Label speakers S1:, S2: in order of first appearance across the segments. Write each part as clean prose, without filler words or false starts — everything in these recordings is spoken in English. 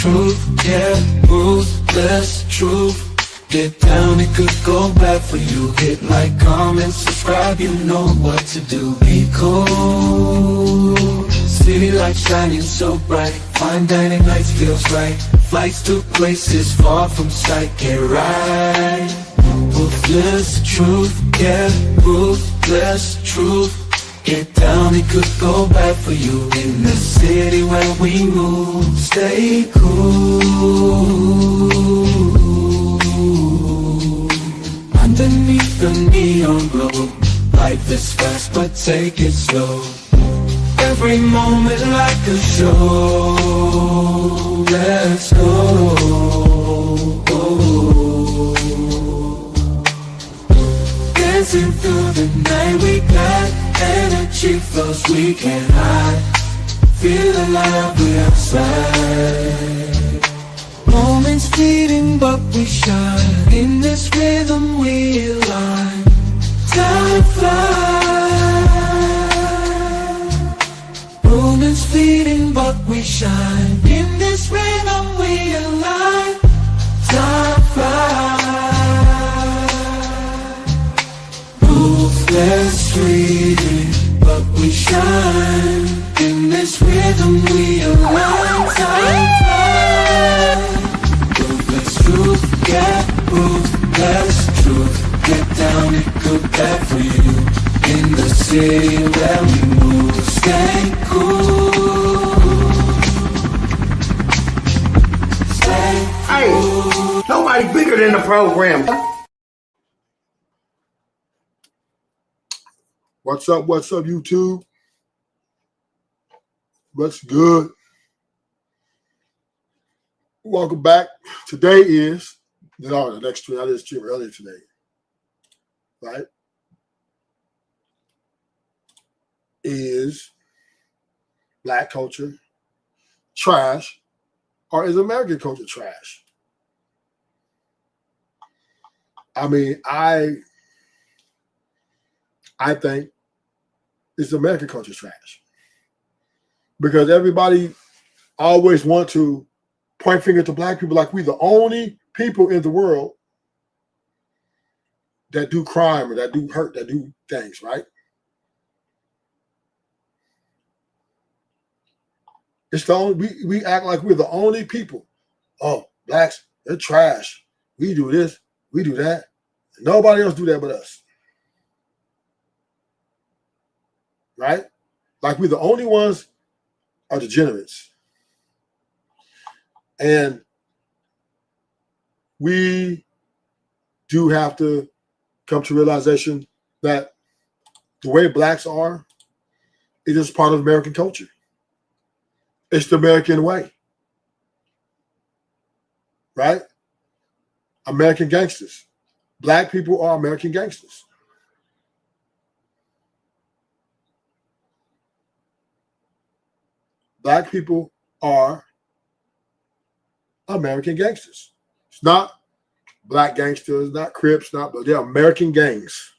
S1: truth, yeah, ruthless truth. Get down, it could go bad for you. Hit like, comment, subscribe, you know what to do. Be cool, city lights shining so bright. Fine dining nights feels right. Flights to places far from sight. Get right, ruthless truth, yeah, ruthless truth. Get down, it could go bad for you. In the city where we move, stay cool. Underneath the neon glow, life is fast but take it slow. Every moment like a show. Let's go. Dancing through the night, we got energy flows we can't hide. Feel alive, we outside. Moments fleeting but we shine. In this rhythm we align. Time flies. Moments fleeting but we shine. In this rhythm we align. Time flies. Ruthless fleeting but we shine. In this rhythm we align. Time flies. Ruthless truth, yeah, ruthless truth. Get down, it could bad for you. In the city where we move, stay cool. Stay cool.
S2: Hey, nobody bigger than the program.
S3: What's up, YouTube? What's good? Welcome back. Today is, the next stream, I did stream earlier today, right? Is black culture trash or is American culture trash? I mean, I think it's American culture trash because everybody always want to point finger to black people like we the only people in the world that do crime or that do hurt, that do things, right? It's the only, we act like we're the only people. Oh, blacks, they're trash. We do this, we do that. Nobody else do that but us. Right? Like we're the only ones are degenerates. And we do have to come to realization that the way blacks are, it is part of American culture. It's the American way. Right? American gangsters. Black people are American gangsters. Black people are American gangsters. It's not black gangsters, not Crips, but they're American gangs.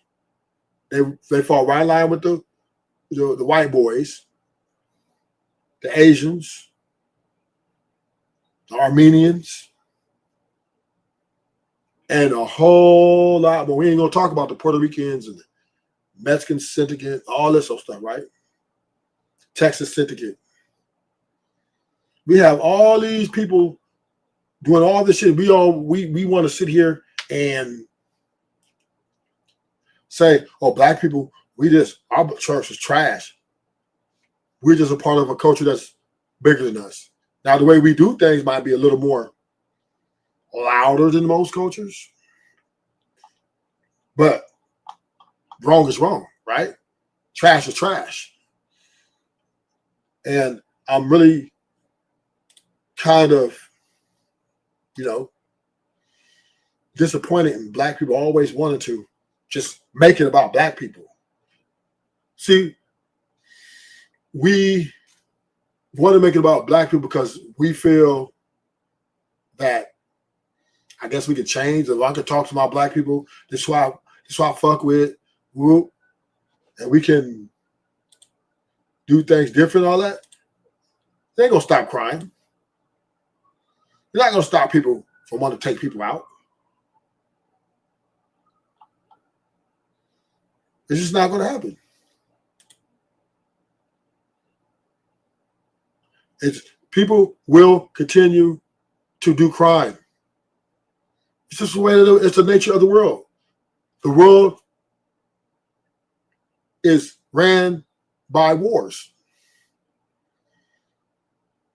S3: They fall right in line with the white boys, the Asians, the Armenians, and a whole lot. But we ain't gonna talk about the Puerto Ricans and the Mexican syndicate, all this old stuff, right? Texas syndicate. We have all these people doing all this shit. We want to sit here and say, oh, black people, our church is trash. We're just a part of a culture that's bigger than us. Now, the way we do things might be a little more louder than most cultures, but wrong is wrong, right? Trash is trash. And I'm really kind of, disappointed in black people always wanting to just make it about black people. See, we want to make it about black people because we feel that I guess we could change. If I could talk to my black people, this is why I fuck with, whoop, and we can do things different, all that. They ain't gonna stop crying. You're not going to stop people from wanting to take people out. It's just not going to happen. People will continue to do crime. It's just the way it's the nature of the world. The world is ran by wars.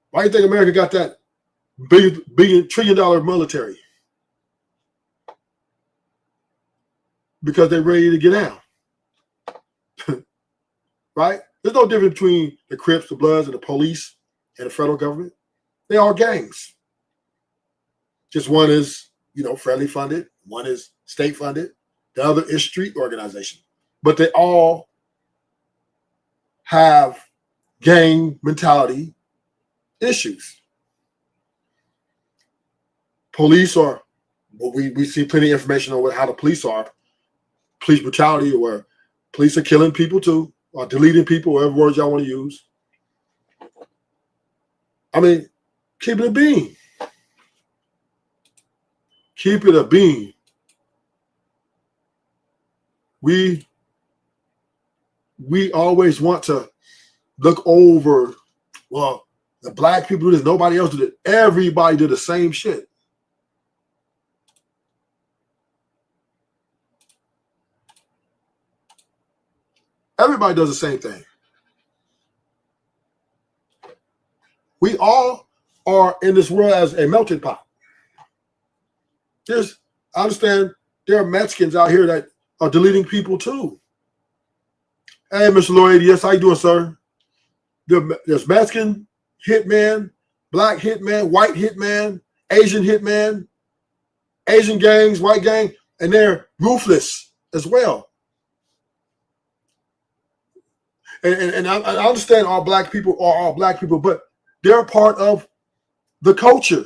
S3: Why do you think America got that $1 trillion military? Because they're ready to get down. Right? There's no difference between the Crips, the Bloods, and the police and the federal government. They are gangs. Just one is, federally funded. One is state funded. The other is street organization. But they all have gang mentality issues. Police are, we see plenty of information on how the police are. Police brutality, where police are killing people too, or deleting people, whatever words y'all want to use. I mean, keep it a bean. Keep it a bean. We always want to look over, well, the black people do this, nobody else did it. Everybody did the same shit. Everybody does the same thing. We all are in this world as a melting pot. I understand there are Mexicans out here that are deleting people too. Hey, Mr. Lloyd, yes, how you doing, sir? There's Mexican hitman, black hitman, white hitman, Asian hitman, Asian gangs, white gang, and they're ruthless as well. And I understand all black people are all black people, but they're part of the culture.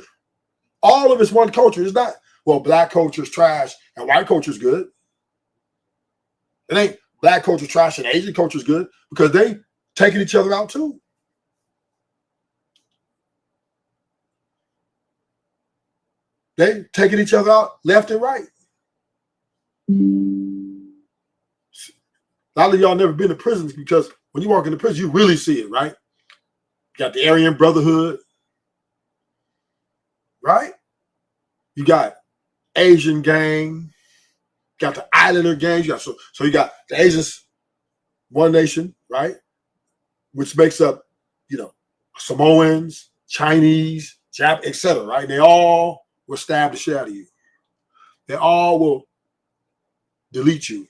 S3: All of it's one culture. It's not, well, black culture is trash and white culture is good. It ain't black culture trash and Asian culture is good, because they taking each other out too. They taking each other out left and right. A lot of y'all never been to prisons, because when you walk into prison, you really see it, right? You got the Aryan Brotherhood, right? You got Asian gang, got the Islander gangs. So you got the Asians, one nation, right? Which makes up, Samoans, Chinese, Japanese, etc. Right? They all will stab the shit out of you. They all will delete you.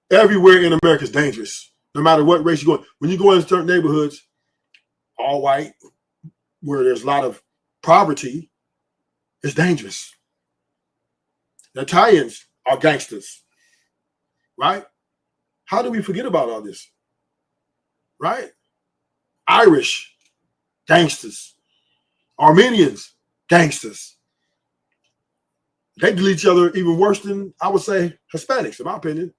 S3: Everywhere in America is dangerous, no matter what race you're going. When you go in certain neighborhoods, all white, where there's a lot of poverty, it's dangerous. The Italians are gangsters, right? How do we forget about all this, right? Irish, gangsters. Armenians, gangsters. They delete each other even worse than, I would say, Hispanics, in my opinion.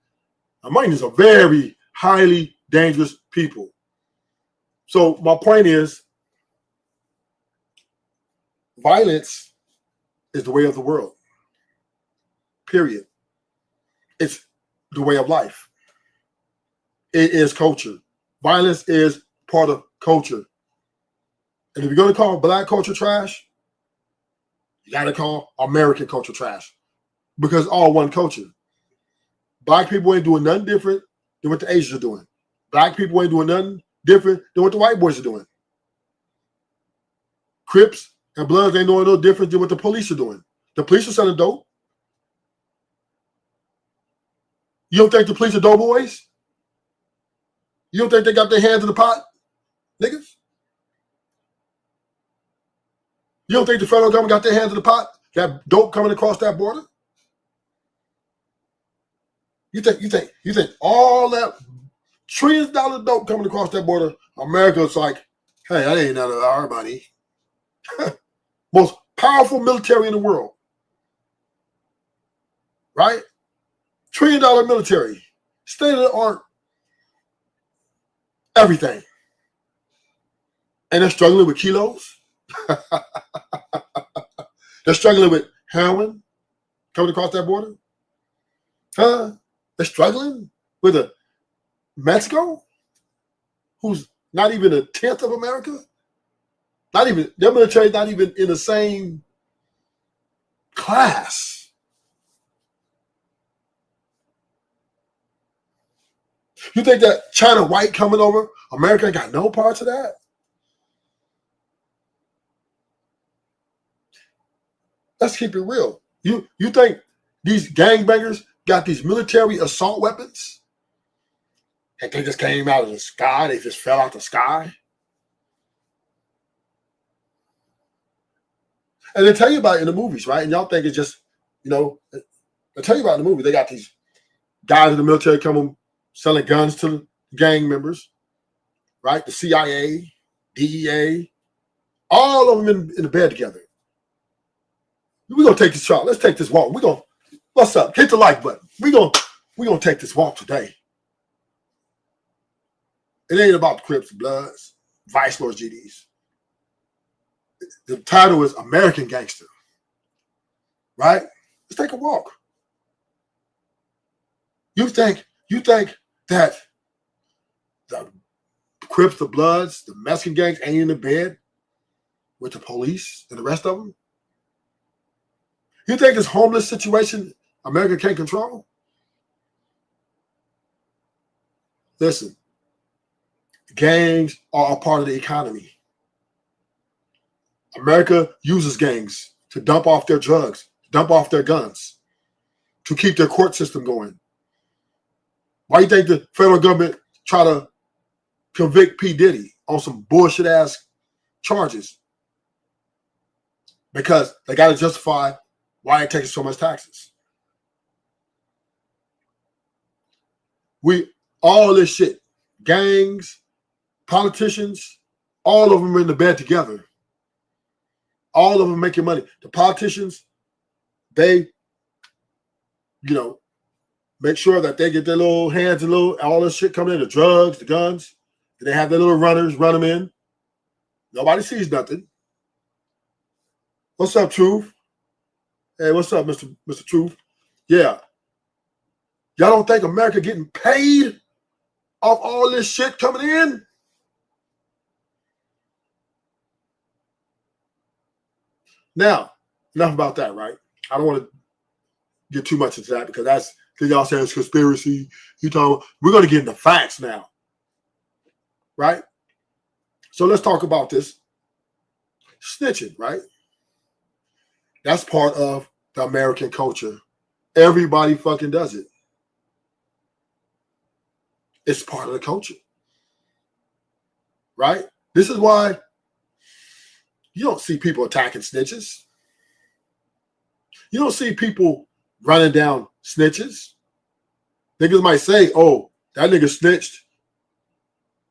S3: Armenians are very highly dangerous people. So my point is, violence is the way of the world. Period. It's the way of life. It is culture. Violence is part of culture. And if you're going to call black culture trash, you got to call American culture trash, because it's all one culture. Black people ain't doing nothing different than what the Asians are doing. Black people ain't doing nothing different than what the white boys are doing. Crips and Bloods ain't doing no different than what the police are doing. The police are selling dope. You don't think the police are dope boys? You don't think they got their hands in the pot, niggas? You don't think the federal government got their hands in the pot? That dope coming across that border? You think all that trillions of dollars dope coming across that border, America's like, hey, that ain't none of our money. Most powerful military in the world, right? $1 trillion military, state of the art, everything. And they're struggling with kilos. They're struggling with heroin coming across that border. Huh? They're struggling with a Mexico, who's not even a tenth of America. Not even, their military not even in the same class. You think that China white coming over, America ain't got no parts of that? Let's keep it real. You think these gangbangers got these military assault weapons? And they just came out of the sky? They just fell out the sky? And they tell you about it in the movies, right? And y'all think it's just, you know, they tell you about it in the movie. They got these guys in the military coming selling guns to gang members, right? The CIA, DEA, all of them in the bed together. We're gonna take this shot. Let's take this walk. What's up? Hit the like button. We're gonna take this walk today. It ain't about the Crips, Bloods, Vice Lords, GDs. The title is American Gangster, right? Let's take a walk. You think that the Crips, the Bloods, the Mexican gangs ain't in the bed with the police and the rest of them? You think this homeless situation America can't control? Listen, gangs are a part of the economy. America uses gangs to dump off their drugs, dump off their guns, to keep their court system going. Why do you think the federal government try to convict P. Diddy on some bullshit ass charges? Because they got to justify why it takes so much taxes. All this shit, gangs, politicians, all of them are in the bed together. All of them making money. The politicians, they, make sure that they get their little hands and all this shit coming in, the drugs, the guns. They have their little runners run them in. Nobody sees nothing. What's up, Truth? Hey, what's up, Mr. Truth? Yeah. Y'all don't think America getting paid off all this shit coming in? Now, enough about that, right? I don't want to get too much into that because y'all saying it's conspiracy. We're going to get into facts now, right? So let's talk about this snitching, right? That's part of the American culture. Everybody fucking does it. It's part of the culture, right? This is why you don't see people attacking snitches. You don't see people running down snitches. Niggas might say, oh, that nigga snitched.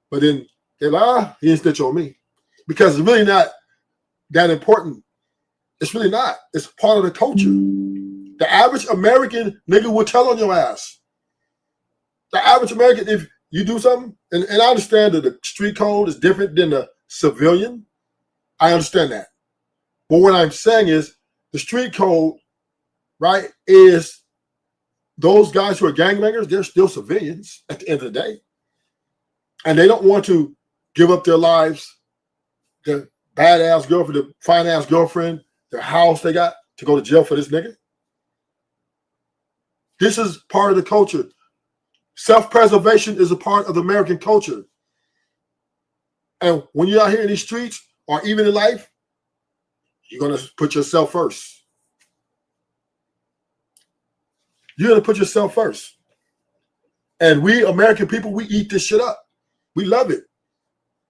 S3: But then they're like, he didn't snitch on me. Because it's really not that important. It's really not. It's part of the culture. The average American nigga will tell on your ass. The average American, if you do something, and I understand that the street code is different than the civilian. I understand that. But what I'm saying is the street code, right, is those guys who are gangbangers, they're still civilians at the end of the day. And they don't want to give up their lives, their badass girlfriend, the fine-ass girlfriend, their house they got to go to jail for this nigga. This is part of the culture. Self-preservation is a part of the American culture. And when you're out here in these streets or even in life, you're going to put yourself first. You're going to put yourself first. And we American people, we eat this shit up. We love it.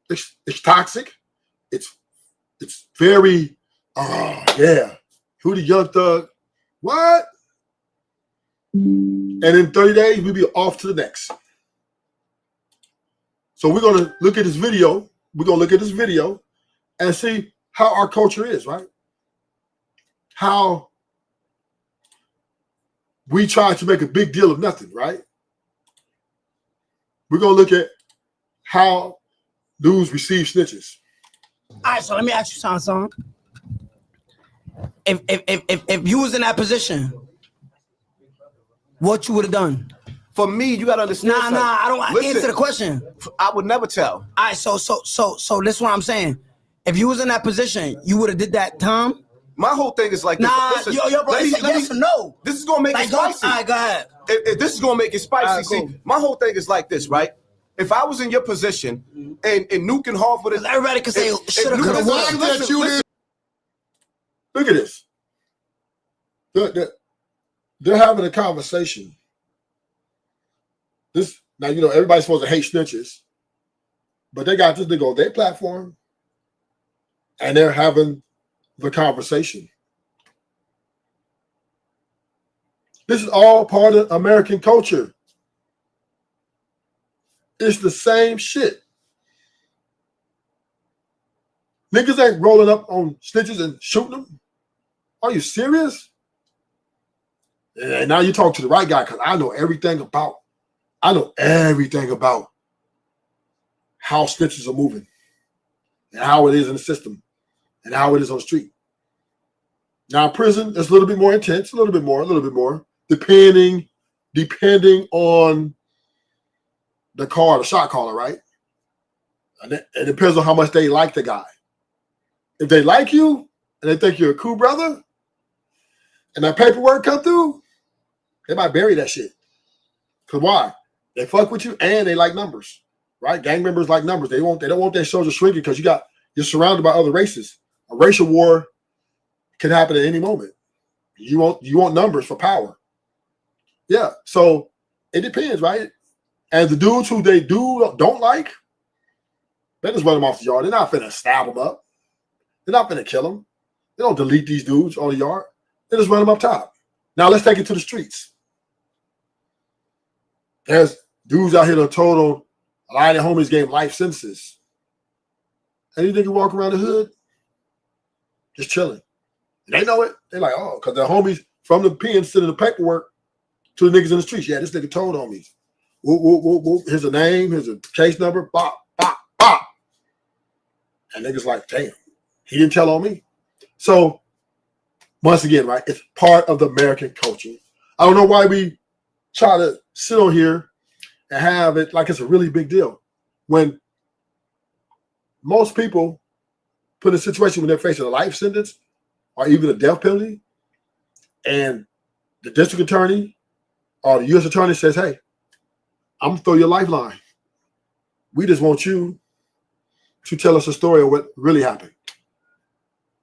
S3: It's toxic. It's very, yeah. Who the young thug? What? And in 30 days, we'll be off to the next. So we're going to look at this video. We're going to look at this video and see how our culture is, right? How we try to make a big deal of nothing, right? We're going to look at how dudes receive snitches.
S4: All right, so let me ask you something, son. If you was in that position, what you would have done?
S2: For me, you gotta understand.
S4: Nah, I don't
S2: Listen,
S4: answer the question.
S2: I would never tell.
S4: All right, so this is what I'm saying. If you was in that position, you would have did that, Tom.
S2: My whole thing is like this.
S4: Nah,
S2: Listen,
S4: yo, bro, it's a yes or no.
S2: This is gonna make it spicy.
S4: All right, go ahead.
S2: If this is gonna make it spicy.
S4: All right, cool.
S2: See, my whole thing is like this, right? If I was in your position and Nuke and Hartford,
S4: everybody can say shoulda, coulda, woulda.
S3: Look at this. They're having a conversation. This now, you know, everybody's supposed to hate snitches, but they got this nigga on their platform, and they're having the conversation. This is all part of American culture. It's the same shit. Niggas ain't rolling up on snitches and shooting them. Are you serious? And now you talk to the right guy, because I know everything about how snitches are moving and how it is in the system and how it is on the street. Now, prison is a little bit more intense, a little bit more, depending on the shot caller, right? And it depends on how much they like the guy. If they like you and they think you're a cool brother and that paperwork come through, they might bury that shit. Because why? They fuck with you and they like numbers, right? Gang members like numbers. They don't want their soldiers shrinking because you're surrounded by other races. A racial war can happen at any moment. You want numbers for power. Yeah, so it depends, right? And the dudes who they don't like, they just run them off the yard. They're not finna stab them up. They're not finna kill them. They don't delete these dudes on the yard. They just run them up top. Now let's take it to the streets. There's dudes out here that total a lot of their homies gave life sentences. And you think you walk around the hood just chilling. They know it. They're like, oh, because the homies from the pen sending the paperwork to the niggas in the streets. Yeah, this nigga told homies. Whoop, whoop, whoop, whoop. Here's a name. Here's a case number. Bop, bop, bop. And niggas like, damn, he didn't tell on me. So, once again, right, it's part of the American culture. I don't know why we try to sit on here and have it like it's a really big deal when most people put in a situation when they're facing a life sentence or even a death penalty, and the district attorney or the U.S. attorney says, hey, I'm going to throw you a lifeline. We just want you to tell us a story of what really happened.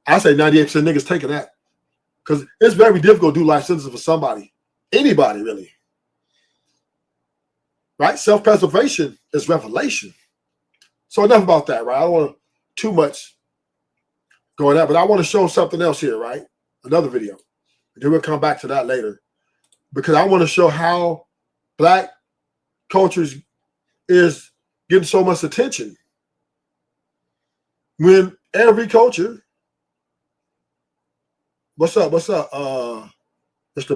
S3: I say 98% niggas taking that because it's very difficult to do life sentences for somebody, anybody really. Right? Self-preservation is revelation. So enough about that, right? I don't want too much going out, but I want to show something else here, right? Another video. Then we'll come back to that later because I want to show how Black culture is getting so much attention when every culture, what's up, Mr.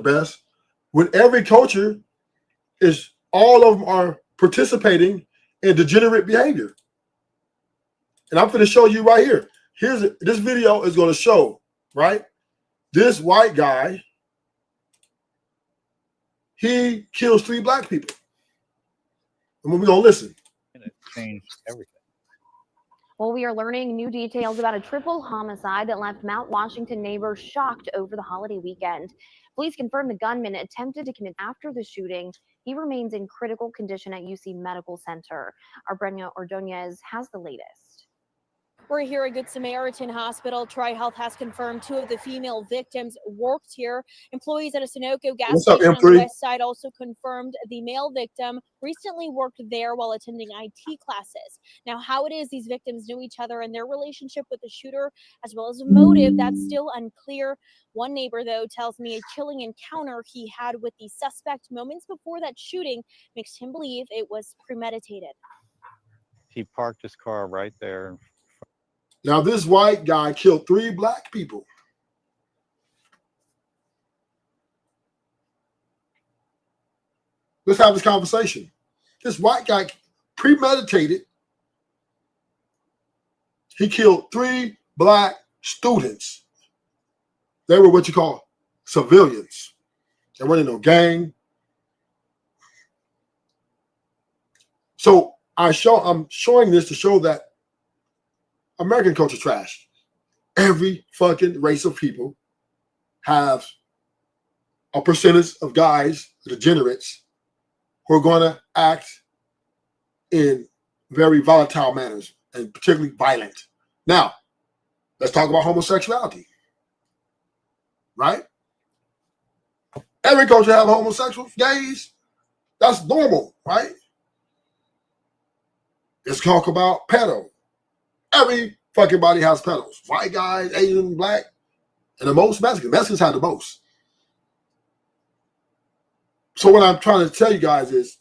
S3: Best? When every culture is, all of them are participating in degenerate behavior. And I'm going to show you right here. This video is going to show, right? This white guy, he kills 3 Black people. And we're going to listen.
S5: It changed everything.
S6: Well, we are learning new details about a triple homicide that left Mount Washington neighbors shocked over the holiday weekend. Police confirmed the gunman attempted to commit after the shooting. He remains in critical condition at UC Medical Center. Our Brenda Ordonez has the latest.
S7: We're here at Good Samaritan Hospital. Tri-Health has confirmed 2 of the female victims worked here. Employees at a Sunoco gas station on the west side also confirmed the male victim recently worked there while attending IT classes. Now, how it is these victims knew each other and their relationship with the shooter, as well as a motive, that's still unclear. One neighbor, though, tells me a chilling encounter he had with the suspect moments before that shooting makes him believe it was premeditated.
S5: He parked his car right there.
S3: Now, this white guy killed 3 Black people. Let's have this conversation. This white guy premeditated. He killed 3 black students. They were what you call civilians. They weren't in no gang. So I'm showing this to show that American culture trash. Every fucking race of people have a percentage of guys, degenerates, who are going to act in very volatile manners and particularly violent. Now, let's talk about homosexuality. Right? Every culture have homosexuals, gays. That's normal, right? Let's talk about pedo. Every fucking body has pedos. White guys, Asian, black, and the most Mexicans. Mexicans have the most. So what I'm trying to tell you guys is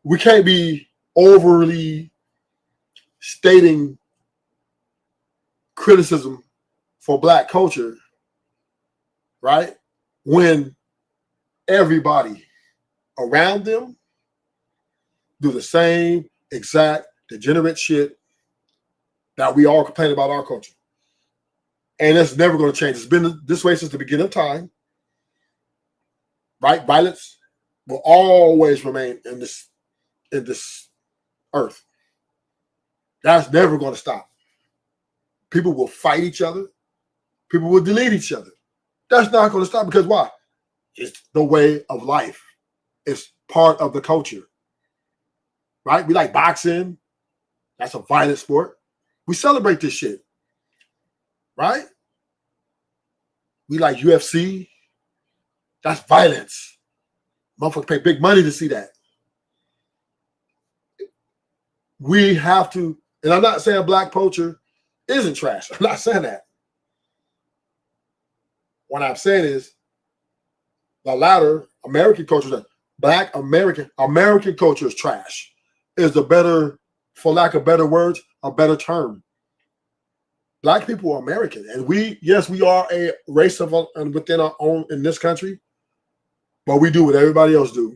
S3: we can't be overly stating criticism for black culture, right? When everybody around them do the same exact degenerate shit that we all complain about our culture. And it's never going to change. It's been this way since the beginning of time. Right? Violence will always remain in this earth. That's never going to stop. People will fight each other. People will delete each other. That's not going to stop because why? It's the way of life. It's part of the culture. Right? We like boxing. That's a violent sport. We celebrate this shit. Right? We like UFC. That's violence. Motherfuckers pay big money to see that. We have to, and I'm not saying black culture isn't trash. I'm not saying that. What I'm saying is the latter, American culture, black American culture is trash. Is the better, for lack of better words, a better term. Black people are American, and we are a race of within our own in this country, but we do what everybody else do.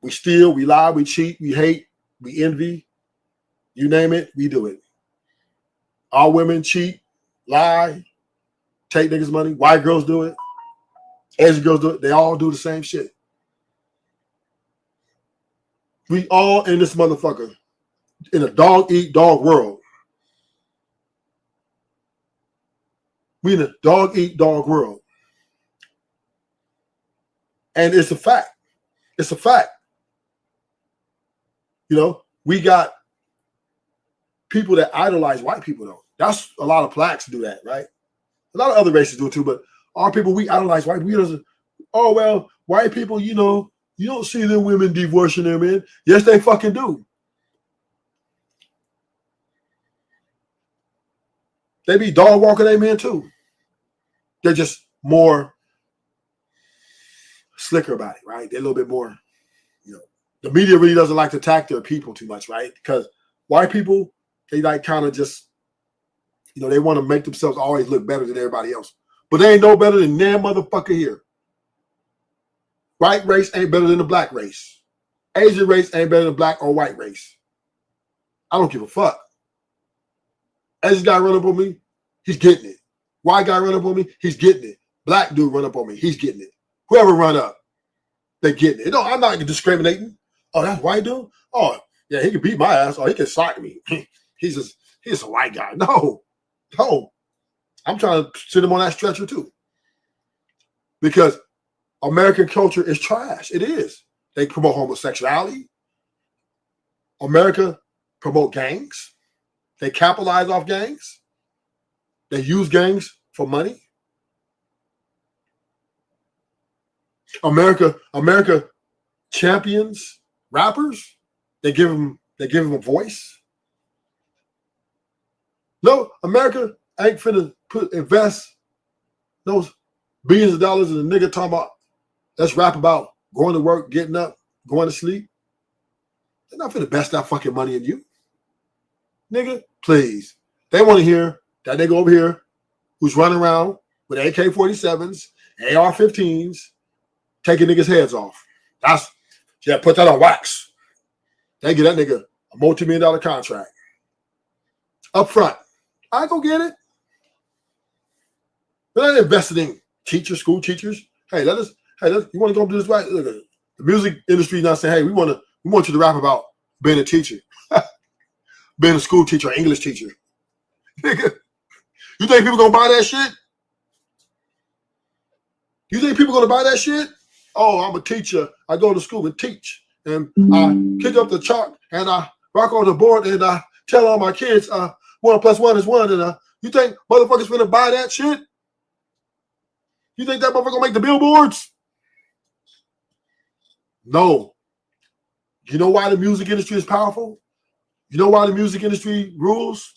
S3: We steal, we lie, we cheat, we hate, we envy. You name it, we do it. Our women cheat, lie, take niggas' money. White girls do it. Asian girls do it. They all do the same shit. We all in this motherfucker in a dog-eat-dog world. We in a dog-eat-dog world. And it's a fact. It's a fact. You know, we got people that idolize white people, though. That's a lot of blacks do that, right? A lot of other races do it too, but our people, we idolize white people. Oh, well, white people, you know, you don't see them women divorcing their men. Yes, they fucking do. They be dog walking their men too. They're just more slicker about it, right? They're a little bit more, you know. The media really doesn't like to attack their people too much, right? Because white people, they like kind of just, you know, they want to make themselves always look better than everybody else. But they ain't no better than damn motherfucker here. White race ain't better than the black race. Asian race ain't better than black or white race. I don't give a fuck. Asian guy run up on me, he's getting it. White guy run up on me, he's getting it. Black dude run up on me, he's getting it. Whoever run up, they getting it. No, I'm not discriminating. Oh, that's white dude? Oh, yeah, he can beat my ass. Oh, he can sock me. He's a white guy. No. I'm trying to sit him on that stretcher too. Because American culture is trash. It is. They promote homosexuality. America promote gangs. They capitalize off gangs. They use gangs for money. America champions rappers. They give them a voice. No, America ain't finna invest those billions of dollars in a nigga talking about, let's rap about going to work, getting up, going to sleep. They're not finna invest that fucking money in you. Nigga, please. They want to hear that nigga over here who's running around with AK-47s, AR-15s, taking niggas' heads off. Put that on wax. They get that nigga a multi-million-dollar contract. up front. I go get it. They're not invested in teachers, school teachers. Hey, you want to go do this right? Look, the music industry not saying, hey, we want you to rap about being a teacher, being a school teacher, or English teacher. Nigga, you think people gonna buy that shit? You think people gonna buy that shit? Oh, I'm a teacher. I go to school and teach, and I kick up the chalk, and I rock on the board, and I tell all my kids, 1 + 1 is 1. And you think motherfuckers gonna buy that shit? You think that motherfucker gonna make the billboards? No. You know why the music industry is powerful? You know why the music industry rules?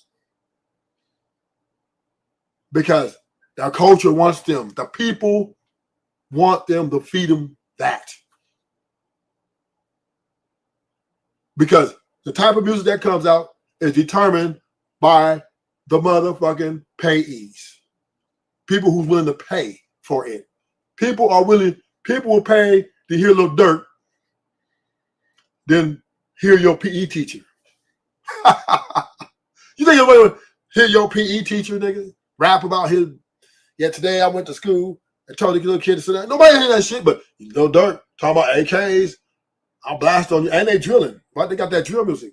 S3: Because their culture wants them. The people want them to feed them that. Because the type of music that comes out is determined by the motherfucking payees. People who's willing to pay for it. People will pay to hear Lil Durk than hear your PE teacher. You think anybody would hear your PE teacher, nigga, rap about his, yeah, today I went to school and told the little kid to sit down. Nobody hear that shit, but Lil Durk talking about AKs, I'll blast on you. And they drilling, right? They got that drill music,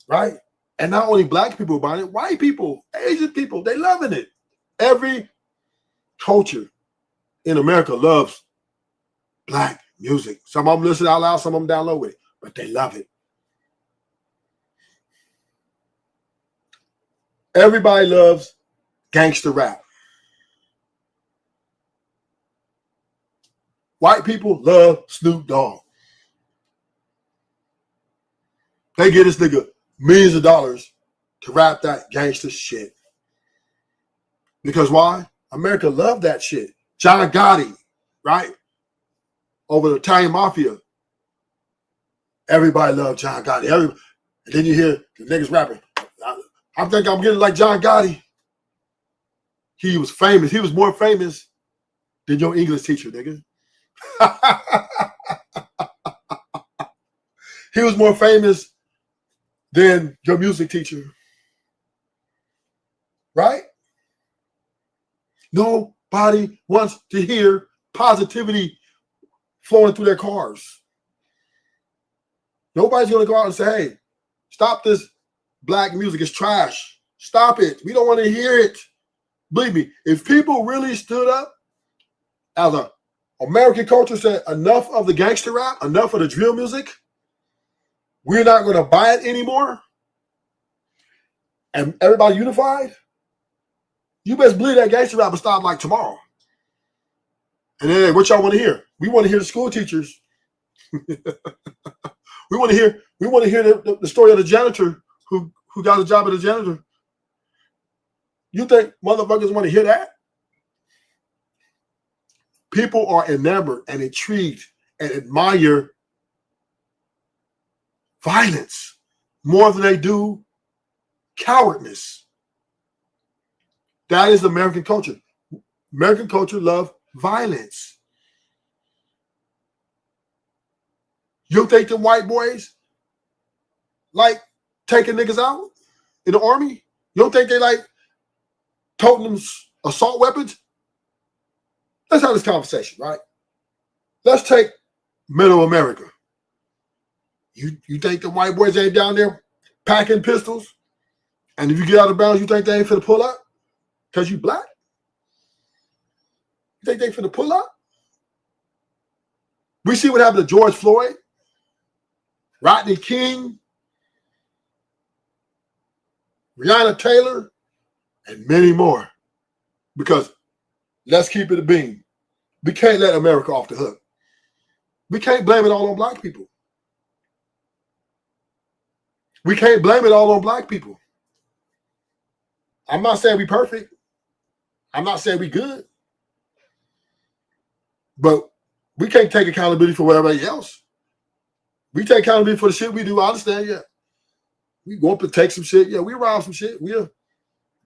S3: right? And not only black people buying it, white people, Asian people, they loving it. Every culture in America loves black music. Some of them listen out loud, some of them download with it, but they love it. Everybody loves gangster rap. White people love Snoop Dogg. They give this nigga millions of dollars to rap that gangster shit. Because why? America loved that shit. John Gotti, right? Over the Italian Mafia. Everybody loved John Gotti. And then you hear the niggas rapping. I think I'm getting like John Gotti. He was famous. He was more famous than your English teacher, nigga. He was more famous than your music teacher. Right? Nobody wants to hear positivity flowing through their cars. Nobody's going to go out and say, hey, stop this black music. It's trash. Stop it. We don't want to hear it. Believe me, if people really stood up as an American culture said enough of the gangster rap, enough of the drill music, we're not going to buy it anymore, and everybody unified, you best believe that gangster rap will stop like tomorrow. And then what y'all want to hear? We want to hear the school teachers. We want to hear the story of the janitor who got a job as a janitor. You think motherfuckers want to hear that? People are enamored and intrigued and admire violence more than they do cowardness. That is American culture. American culture loves violence. You think the white boys like taking niggas out in the army? You don't think they like toting them assault weapons? Let's have this conversation, right? Let's take middle America. You think the white boys ain't down there packing pistols? And if you get out of bounds, you think they ain't finna pull up? Because you black? You think they finna pull up? We see what happened to George Floyd, Rodney King, Breonna Taylor, and many more. Because let's keep it a beam. We can't let America off the hook. We can't blame it all on black people. We can't blame it all on black people. I'm not saying we perfect. I'm not saying we good. But we can't take accountability for everybody else. We take accountability for the shit we do. I understand, yeah. We go up and take some shit. Yeah, we rob some shit. We'll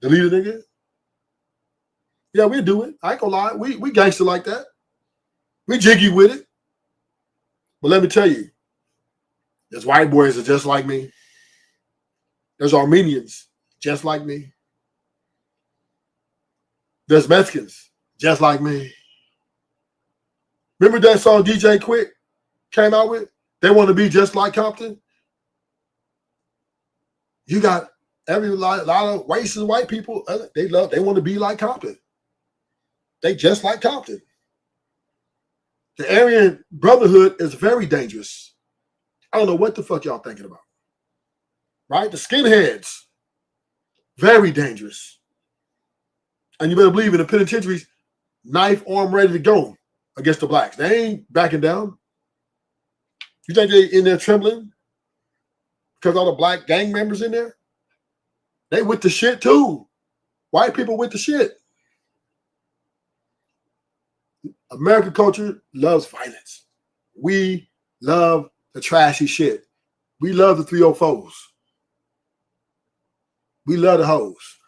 S3: delete a nigga. Yeah, we'll do it. I ain't gonna lie. We gangster like that. We jiggy with it. But let me tell you, there's white boys that are just like me. There's Armenians, just like me. There's Mexicans, just like me. Remember that song DJ Quick came out with? They want to be just like Compton. You got a lot of racist white people. They want to be like Compton. They just like Compton. The Aryan Brotherhood is very dangerous. I don't know what the fuck y'all thinking about. Right? The skinheads, very dangerous. And you better believe in the penitentiaries, knife, arm ready to go against the blacks. They ain't backing down. You think they in there trembling because all the black gang members in there? They with the shit too. White people with the shit. American culture loves violence. We love the trashy shit. We love the 304s. We love the hoes.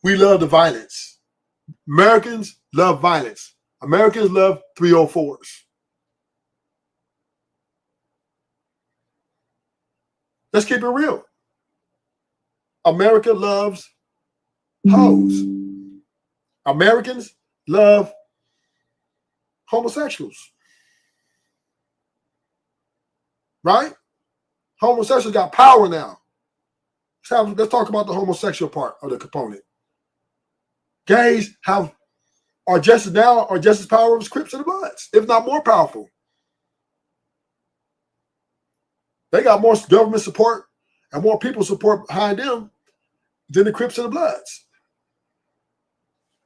S3: We love the violence. Americans love violence. Americans love 304s. Let's keep it real. America loves hoes. Americans love homosexuals. Right? Homosexuals got power now. Let's talk about the homosexual part of the component. Gays are just as powerful as Crips and the Bloods, if not more powerful. They got more government support and more people support behind them than the Crips and the Bloods,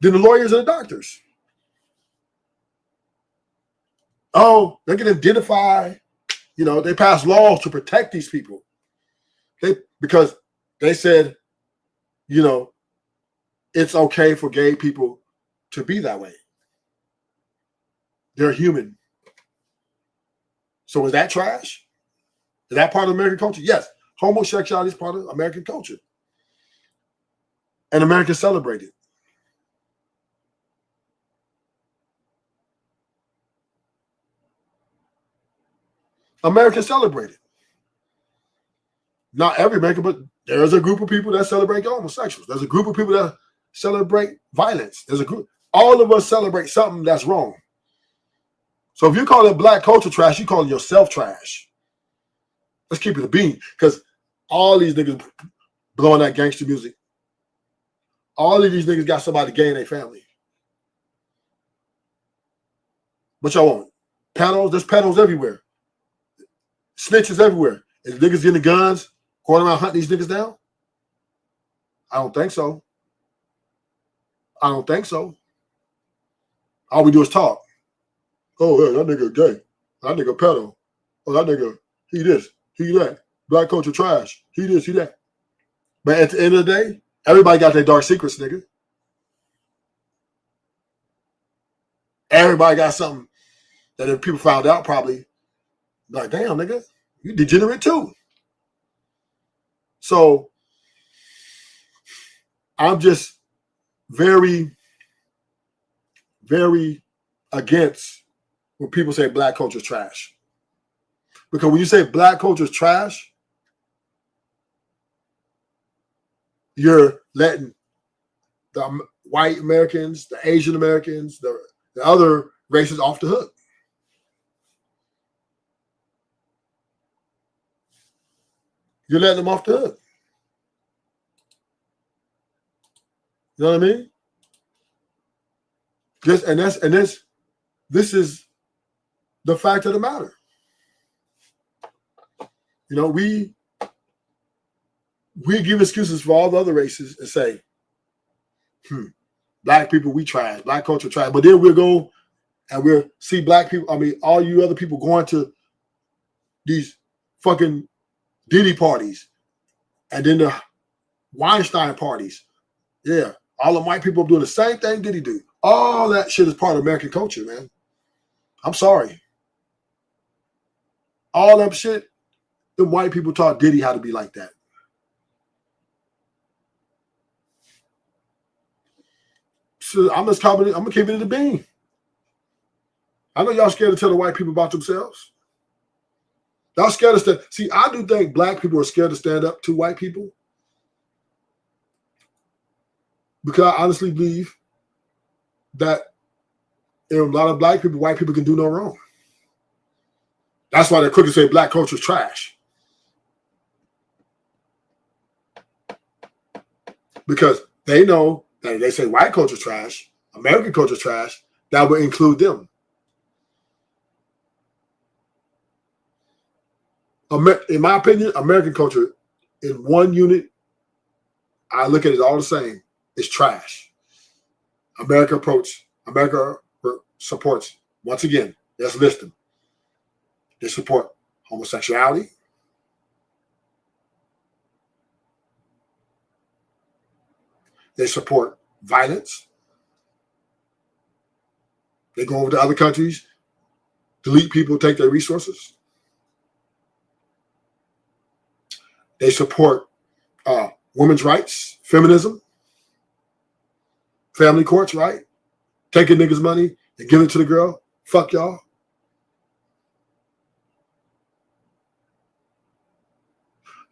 S3: than the lawyers and the doctors. Oh, they can identify, they pass laws to protect these people. Because they said, it's okay for gay people to be that way. They're human. So is that trash? Is that part of American culture? Yes. Homosexuality is part of American culture. And Americans celebrate it. Americans celebrate it. Not every American, but there's a group of people that celebrate homosexuals. There's a group of people that celebrate violence. There's a group. All of us celebrate something that's wrong. So if you call it black culture trash, you call yourself trash. Let's keep it a bean, because all these niggas blowing that gangster music. All of these niggas got somebody gay in their family. What y'all want? Panels? There's panels everywhere. Snitches everywhere. Is niggas getting guns, going around hunting these niggas down? I don't think so. I don't think so. All we do is talk. Oh, yeah, that nigga gay. That nigga pedo. Oh, that nigga, he this, he that. Black culture trash. He this, he that. But at the end of the day, everybody got their dark secrets, nigga. Everybody got something that if people found out, probably like, damn, nigga, you degenerate too. So I'm just very, very against when people say black culture is trash. Because when you say black culture is trash, you're letting the white Americans, the Asian Americans, the other races off the hook. You're letting them off the hook. You know what I mean? This is the fact of the matter. We give excuses for all the other races and say, black people, we trash, black culture trash. But then we'll go and we'll see black people, all you other people going to these fucking Diddy parties and then the Weinstein parties. Yeah, all the white people doing the same thing Diddy do. All that shit is part of American culture, man. I'm sorry. All that shit, the white people taught Diddy how to be like that. So I'm gonna keep it in the bean. I know y'all scared to tell the white people about themselves. Y'all scared to stand. See, I do think black people are scared to stand up to white people because I honestly believe that in a lot of black people, white people can do no wrong. That's why they're quick to say black culture is trash. Because they know that if they say white culture trash, American culture trash, that would include them. In my opinion, American culture, in one unit, I look at it all the same. It's trash. America supports, once again, let's list them. They support homosexuality. They support violence. They go over to other countries, delete people, take their resources. They support women's rights, feminism, family courts, right? Taking niggas' money and giving it to the girl. Fuck y'all.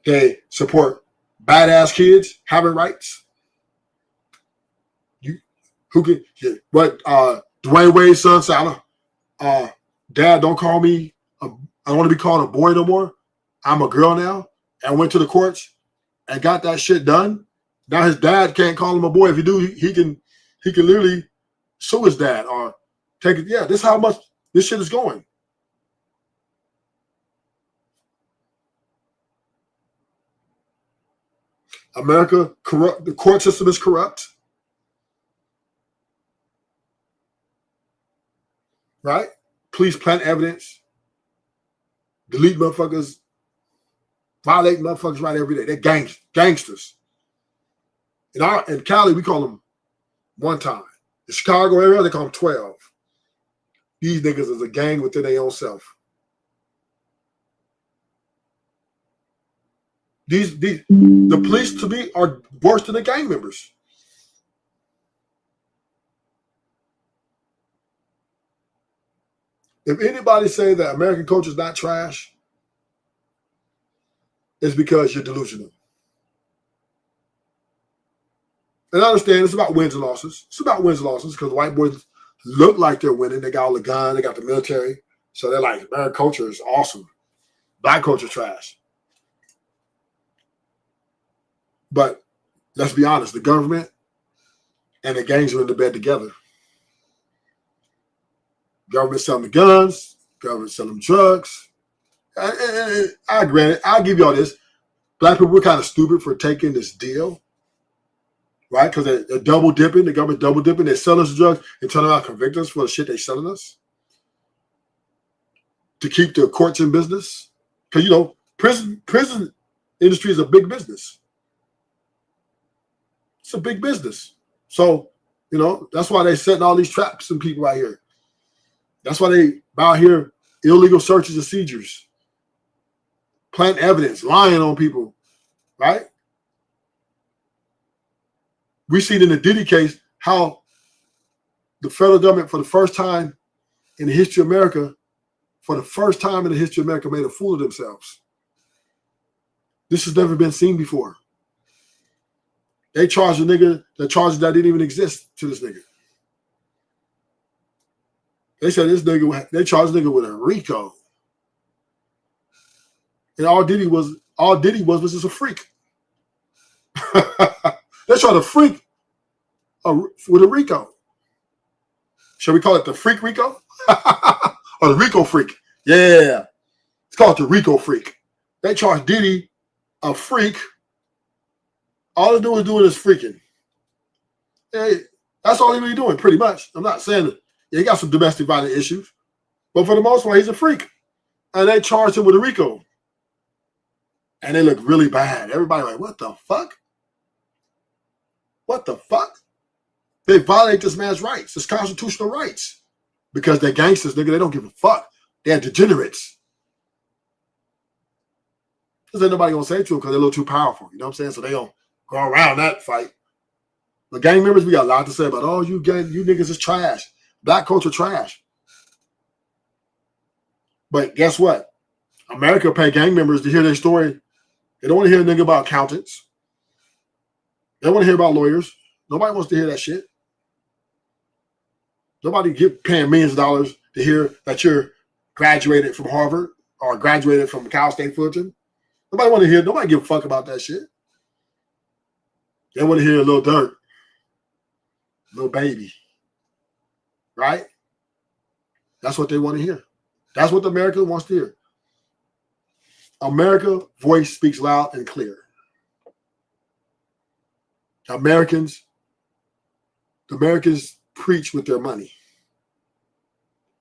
S3: They support badass kids having rights. Dwayne Wade's son said, Dad, don't call me, I don't want to be called a boy no more. I'm a girl now. And went to the courts and got that shit done. Now his dad can't call him a boy. If he do, he can literally sue his dad or take it. Yeah, this is how much this shit is going. America corrupt. The court system is corrupt. Right? Police plant evidence. Delete motherfuckers. Violate motherfuckers right every day. They're gangsters. In Cali, we call them one time. The Chicago area, they call them 12. These niggas is a gang within their own self. The police to me are worse than the gang members. If anybody say that American culture is not trash, it's because you're delusional. And I understand it's about wins and losses. It's about wins and losses because white boys look like they're winning. They got all the guns, they got the military. So they're like, American culture is awesome. Black culture trash. But let's be honest, the government and the gangs are in the bed together. Government selling the guns, government selling drugs. I grant it. I'll give y'all this. Black people, we're kind of stupid for taking this deal, right? Because they're double dipping. The government double dipping. They sell us drugs and turn around and convict us for the shit they're selling us to keep the courts in business. Because, prison industry is a big business. It's a big business. So, that's why they're setting all these traps in people out here. That's why they out here illegal searches and seizures. Plant evidence, lying on people, right? We seen in the Diddy case how the federal government, for the first time in the history of America, made a fool of themselves. This has never been seen before. They charged a nigga the charges that didn't even exist to this nigga. They said they charged this nigga with a RICO. And all Diddy was just a freak. They tried to freak with a RICO. Shall we call it the freak RICO? Or the RICO freak? Yeah. It's called the RICO freak. They charged Diddy a freak. All they're doing is freaking. Hey, that's all he really doing, pretty much. I'm not saying that he got some domestic violence issues, but for the most part, he's a freak. And they charged him with a RICO. And they look really bad. Everybody like, what the fuck? What the fuck? They violate this man's rights, his constitutional rights. Because they're gangsters, nigga. They don't give a fuck. They're degenerates. Because ain't nobody gonna say it to them because they're a little too powerful. You know what I'm saying? So they don't go around that fight. The gang members, we got a lot to say about, you niggas is trash. Black culture trash. But guess what? America pay gang members to hear their story. They don't want to hear anything about accountants. They don't want to hear about lawyers. Nobody wants to hear that shit. Nobody paying millions of dollars to hear that you're graduated from Harvard or graduated from Cal State Fullerton. Nobody want to hear. Nobody give a fuck about that shit. They want to hear a little dirt, little baby, right? That's what they want to hear. That's what America wants to hear. America's voice speaks loud and clear. Americans preach with their money.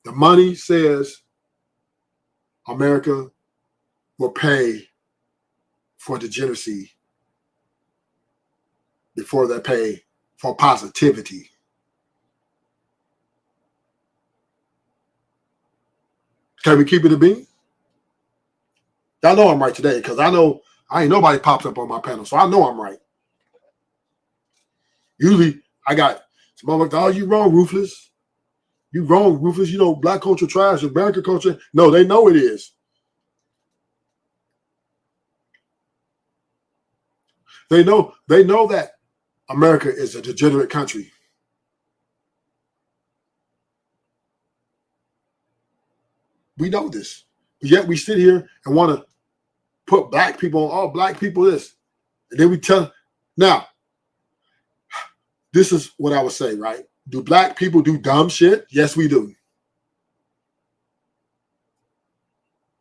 S3: The money says America will pay for degeneracy before they pay for positivity. Can we keep it a bean? Y'all know I'm right today because I know I ain't nobody pops up on my panel, so I know I'm right. Usually I got some like, oh, you wrong, Ruthless. You wrong, Ruthless. You know, black culture trash, American culture. No, they know it is. They know that America is a degenerate country. We know this. But yet we sit here and want to put black people on all black people this. And then we tell now, this is what I would say, right? Do black people do dumb shit? Yes, we do.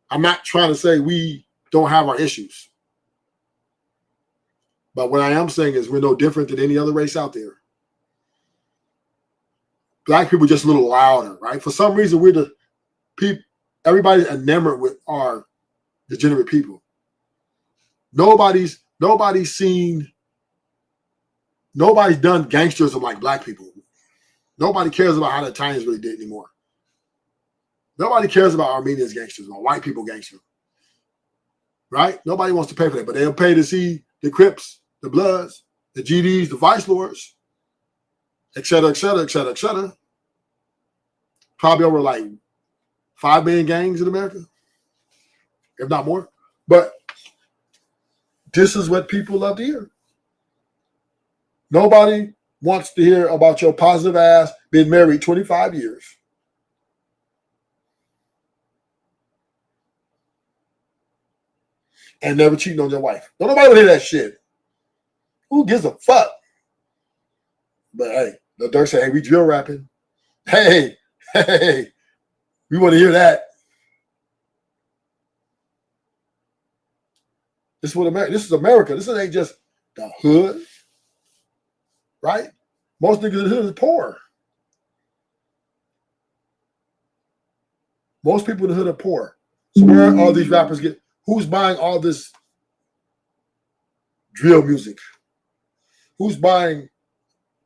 S3: I'm not trying to say we don't have our issues. But what I am saying is we're no different than any other race out there. Black people are just a little louder, right? For some reason, we're the people, everybody's enamored with our degenerate people. Nobody's done gangsterism like black people. Nobody cares about how the Italians really did anymore. Nobody cares about Armenians gangsters or white people gangsters. Right? Nobody wants to pay for that, but they'll pay to see the Crips, the Bloods, the GDs, the Vice Lords, et cetera, et cetera, et cetera, et cetera. Probably over like 5 million gangs in America, if not more. But this is what people love to hear. Nobody wants to hear about your positive ass being married 25 years. And never cheating on your wife. Don't nobody want to hear that shit. Who gives a fuck? But hey, the Dirk said, hey, we drill rapping. Hey, we want to hear that. This is America. This ain't just the hood. Right? Most niggas in the hood are poor. Most people in the hood are poor. So where are all these rappers get? Who's buying all this drill music? Who's buying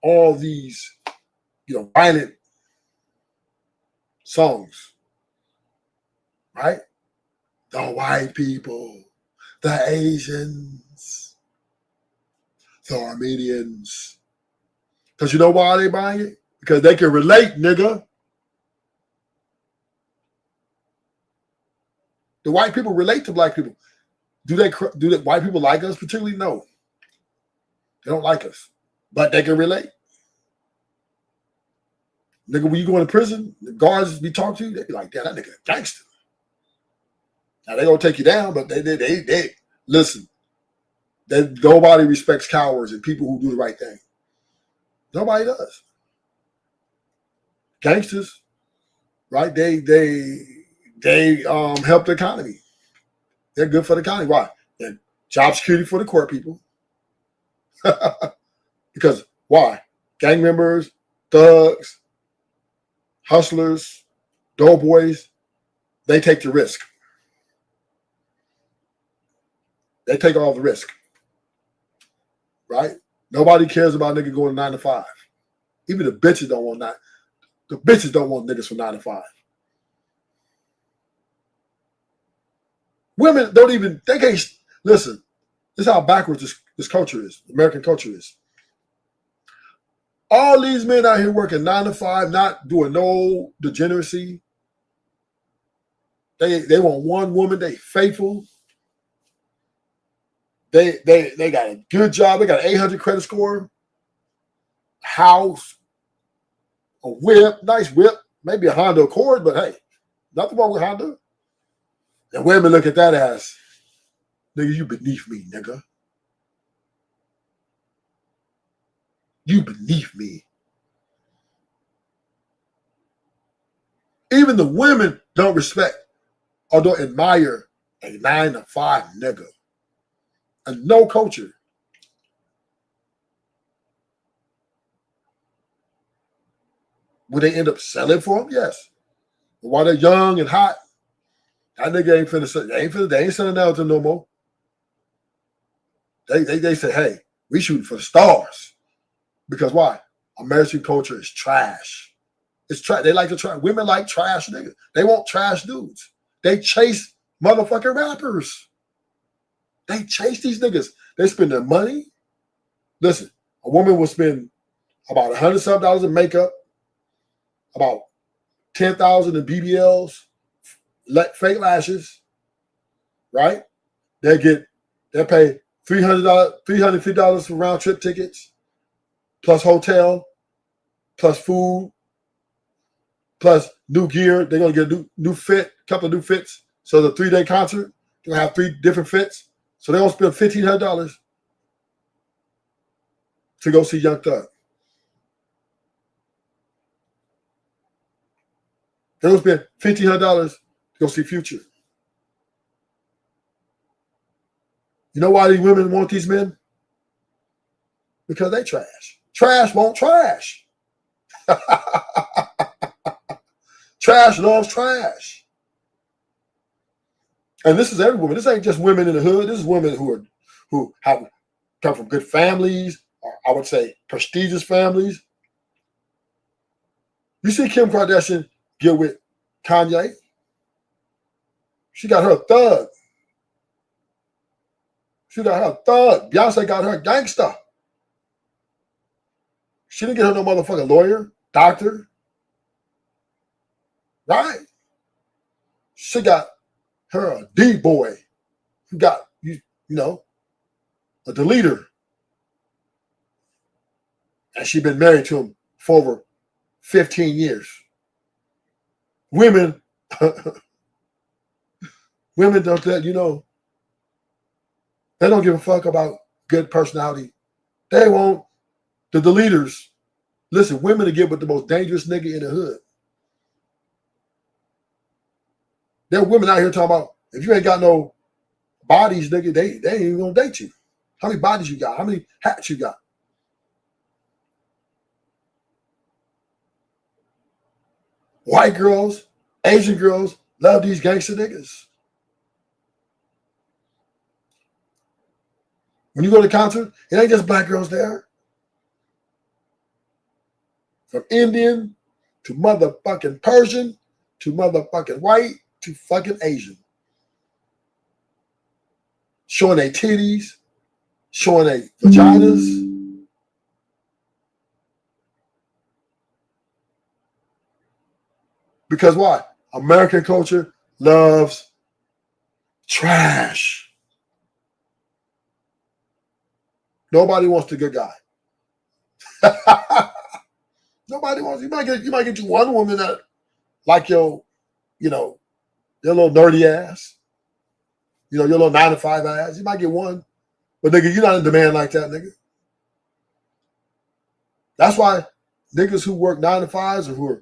S3: all these, violent songs? Right? The white people, the Asians, the Armenians. Because you know why they buying it? Because they can relate, nigga. The white people relate to black people. Do the white people like us particularly? No. They don't like us. But they can relate. Nigga, when you go into prison, the guards be talking to you, they be like, damn, that nigga a gangster. Now they gonna take you down, but they listen. Nobody respects cowards and people who do the right thing. Nobody does. Gangsters, right? They help the economy. They're good for the economy. Why? They're job security for the court people. Because why? Gang members, thugs, hustlers, doughboys, they take the risk. They take all the risk. Right? Nobody cares about nigga going 9 to 5. Even the bitches don't want that. The bitches don't want niggas from 9 to 5. Women don't even, they can't, listen, this is how backwards this culture is, American culture is. All these men out here working 9 to 5, not doing no degeneracy. They want one woman. They faithful. They got a good job. They got an 800 credit score, house, a whip, nice whip, maybe a Honda Accord, but hey, nothing wrong with Honda. And women look at that as, nigga, you beneath me, nigga. You beneath me. Even the women don't respect or don't admire a 9-to-5 nigga. And no culture. Would they end up selling for him? Yes. But while they're young and hot, that nigga ain't finna, they ain't selling out to no more. They say, hey, we shooting for the stars. Because why? American culture is trash. It's trash. They like to try. Women like trash niggas. They want trash dudes. They chase motherfucking rappers. They chase these niggas. They spend their money. Listen, a woman will spend about $100 in makeup, about $10,000 in BBLs, fake lashes, right? They pay $350 for round trip tickets, plus hotel, plus food, plus new gear. They're gonna get a new fit, couple of new fits. So the 3-day concert, they're gonna have 3 different fits. So they're gonna spend $1,500 to go see Young Thug. They're gonna spend $1,500 to go see Future. You know why these women want these men? Because they trash. Trash won't trash. Trash loves trash. And this is every woman. This ain't just women in the hood. This is women who have come from good families, or I would say prestigious families. You see Kim Kardashian get with Kanye. She got her a thug. She got her a thug. Beyonce got her a gangster. She didn't get her no motherfucking lawyer, doctor. Right? She got her a D-boy who got, you know, a deleter. And she been married to him for over 15 years. Women, women don't that, you know, they don't give a fuck about good personality. They want the deleters. Listen, women to get with the most dangerous nigga in the hood. There are women out here talking about, if you ain't got no bodies, nigga, they ain't even gonna date you. How many bodies you got? How many hats you got? White girls, Asian girls love these gangster niggas. When you go to concert, it ain't just black girls there. From Indian to motherfucking Persian to motherfucking white to fucking Asian. Showing their titties, showing their vaginas. Because why? American culture loves trash. Nobody wants the good guy. Nobody wants. You might get you one woman that like your, you know, your little nerdy ass. You know, your little 9-to-5 ass. You might get one. But nigga, you're not in demand like that, nigga. That's why niggas who work 9-to-5s or who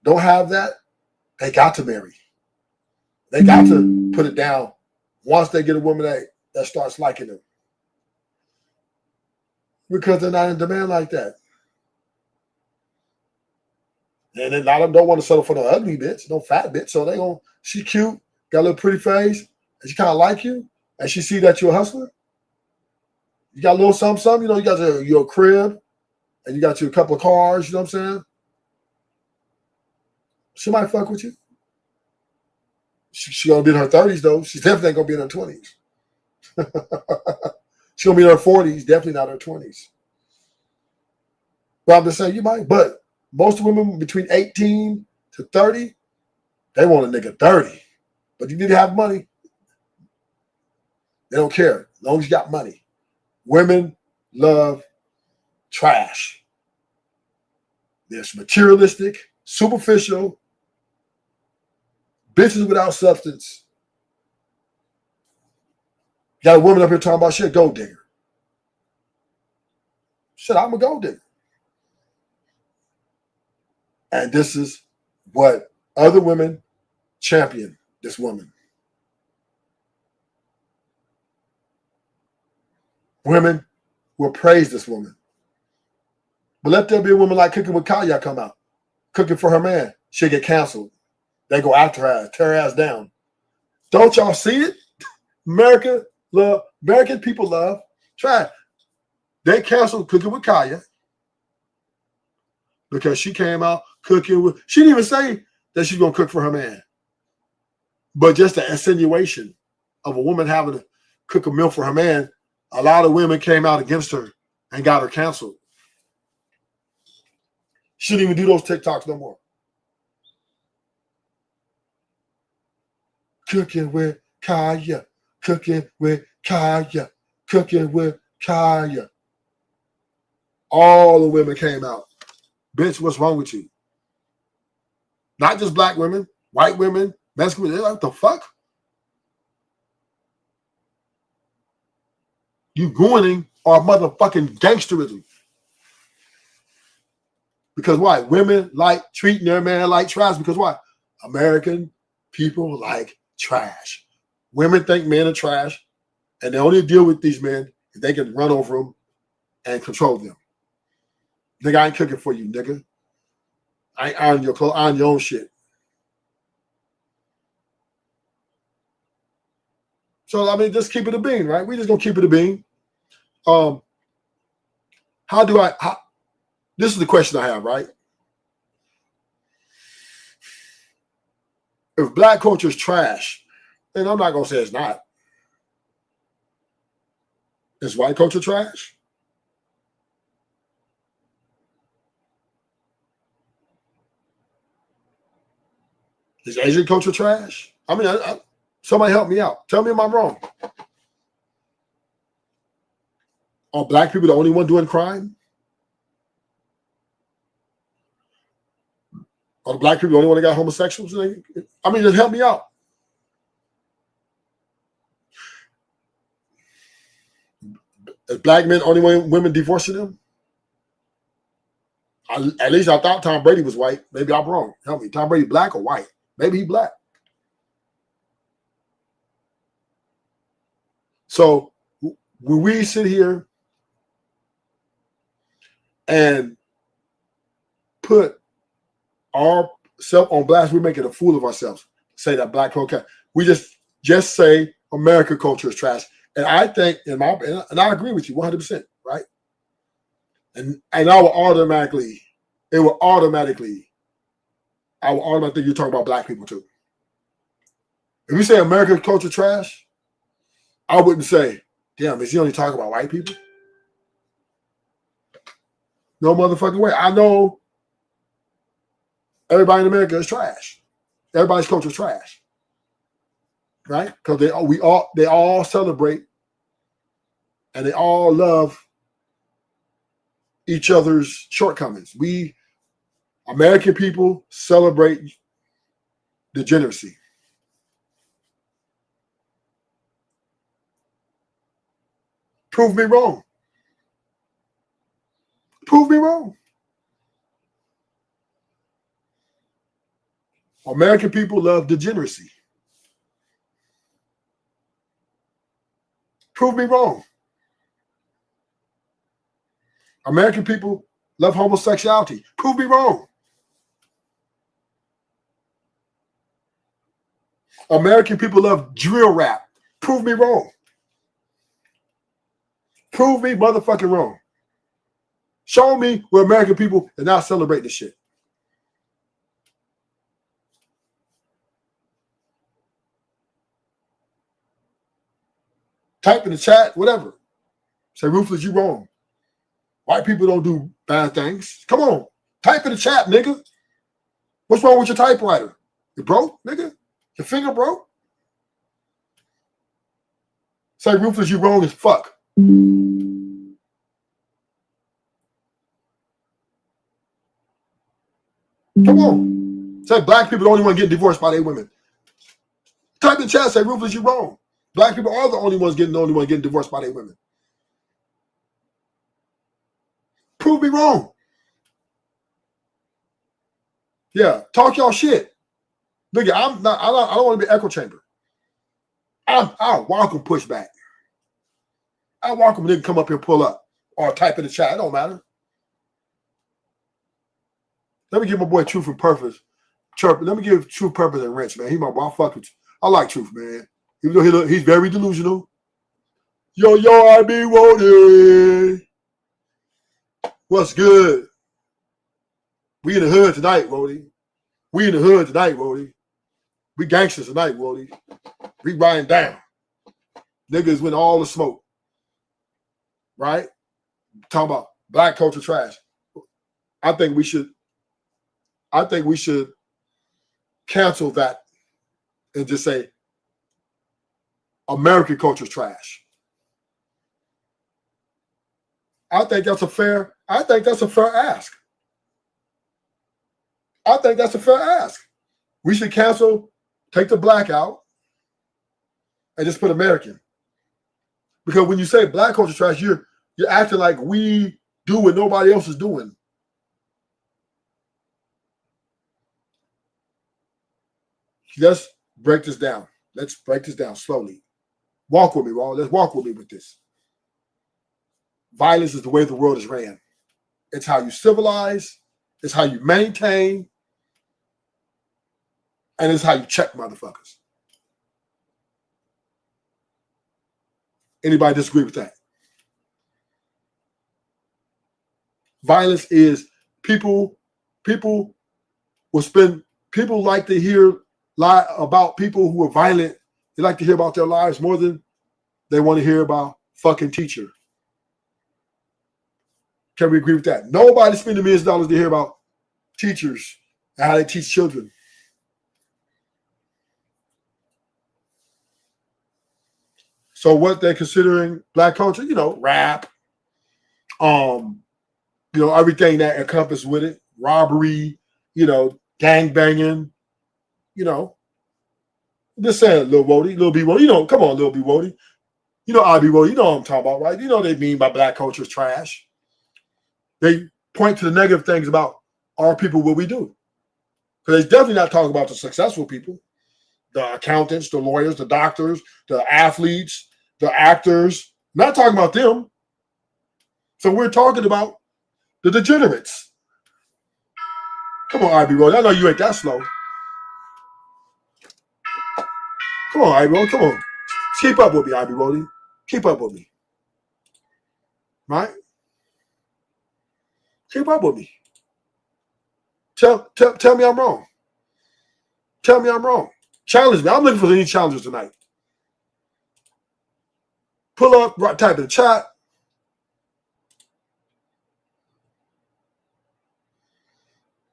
S3: don't have that, they got to marry. They got to put it down once they get a woman that starts liking them. Because they're not in demand like that. And then a lot of them don't want to settle for no ugly bitch, no fat bitch. So she cute, got a little pretty face, and she kind of like you, and she see that you're a hustler. You got a little something, you know, you got your crib, and you got your couple of cars, you know what I'm saying? She might fuck with you. She gonna be in her 30s though. She's definitely ain't gonna be in her 20s. She's gonna be in her 40s, definitely not her 20s. But I'm just saying you might, but most women between 18 to 30, they want a nigga 30. But you need to have money. They don't care as long as you got money. Women love trash. They're materialistic, superficial, bitches without substance. You got a woman up here talking about shit, gold digger. Shit, I'm a gold digger. And this is what other women champion this woman. Women will praise this woman. But let there be a woman like Cooking with Kaya come out. Cooking for her man. She'll get canceled. They go after her, tear her ass down. Don't y'all see it? American people love trash. They canceled Cooking with Kaya because she came out cooking with, she didn't even say that she's going to cook for her man. But just the insinuation of a woman having to cook a meal for her man, a lot of women came out against her and got her canceled. She didn't even do those TikToks no more. Cooking with Kaya, cooking with Kaya, cooking with Kaya. All the women came out. Bitch, what's wrong with you? Not just black women, white women, Mexican women. What the fuck? You ruining our motherfucking gangsterism. Because why? Women like treating their man like trash. Because why? American people like trash. Women think men are trash, and they only deal with these men if they can run over them and control them. Nigga, I ain't cooking for you, nigga. I ain't ironing your clothes, iron your own shit. So, I mean, just keep it a bean, right? We just gonna keep it a bean. This is the question I have, right? If black culture is trash, and I'm not gonna say it's not. Is white culture trash? Is Asian culture trash? I mean, somebody help me out. Tell me if I'm wrong. Are black people the only one doing crime? Are the black people the only one that got homosexuals? I mean, just help me out. Is black men only women divorcing them? At least I thought Tom Brady was white. Maybe I'm wrong. Help me. Tom Brady black or white? Maybe he black. So when we sit here and put ourselves on blast, we're making a fool of ourselves. Say that black culture. We just say American culture is trash. And I think, and I agree with you 100%, right? And I will automatically think you're talking about black people too. If you say American culture trash, I wouldn't say, damn, is he only talking about white people? No motherfucking way. I know everybody in America is trash. Everybody's culture is trash. Right? Because they all celebrate and they all love each other's shortcomings. We American people celebrate degeneracy. Prove me wrong. Prove me wrong. American people love degeneracy. Prove me wrong. American people love homosexuality. Prove me wrong. American people love drill rap. Prove me wrong. Prove me motherfucking wrong. Show me where American people are not celebrating this shit. Type in the chat, whatever. Say, Ruthless, you wrong. White people don't do bad things. Come on. Type in the chat, nigga. What's wrong with your typewriter? You broke, nigga? Your finger broke? Say ruthless, you wrong as fuck. Come on. Say black people are the only one getting divorced by their women. Type in chat, say ruthless, you wrong. Black people are the only one getting divorced by their women. Prove me wrong. Yeah, talk y'all shit. Look, I don't want to be echo chamber. I'll welcome pushback. I welcome nigga come up here, pull up, or type in the chat. It don't matter. Let me give my boy Truth and Purpose. Let me give Truth, Purpose, and Wrench, man. He my boy. I fuck with you. I like Truth, man. Even though he's very delusional. Yo, I be wanted. What's good? We in the hood tonight, Wody. We in the hood tonight, Wody. We gangsters tonight, Wody. We riding down. Niggas with all the smoke. Right? Talking about black culture trash. I think we should cancel that and just say American culture trash. I think that's a fair ask. I think that's a fair ask. We should cancel, take the black out, and just put American. Because when you say black culture trash, you're acting like we do what nobody else is doing. Let's break this down. Let's break this down slowly. Walk with me, Ron. Let's walk with me with this. Violence is the way the world is ran. It's how you civilize. It's how you maintain. And it's how you check motherfuckers. Anybody disagree with that? Violence is people like to hear lie about people who are violent. They like to hear about their lives more than they want to hear about fucking teacher. Can we agree with that? Nobody spending millions of dollars to hear about teachers and how they teach children. So what they're considering black culture, rap, everything that encompasses with it, robbery, gang banging, just saying, Lil Wody, Lil B Wody, come on, Lil B Wody. I be Wody, what I'm talking about, right? They mean by black culture is trash. They point to the negative things about our people, what we do. Because they're definitely not talking about the successful people, the accountants, the lawyers, the doctors, the athletes, the actors. Not talking about them. So we're talking about the degenerates. Come on, IB Road. I know you ain't that slow. Come on, IB Road. Come on. Keep up with me, IB Road. Keep up with me. Right? Keep up with me. Tell me I'm wrong. Tell me I'm wrong. Challenge me. I'm looking for any challenges tonight. Pull up, type in the chat.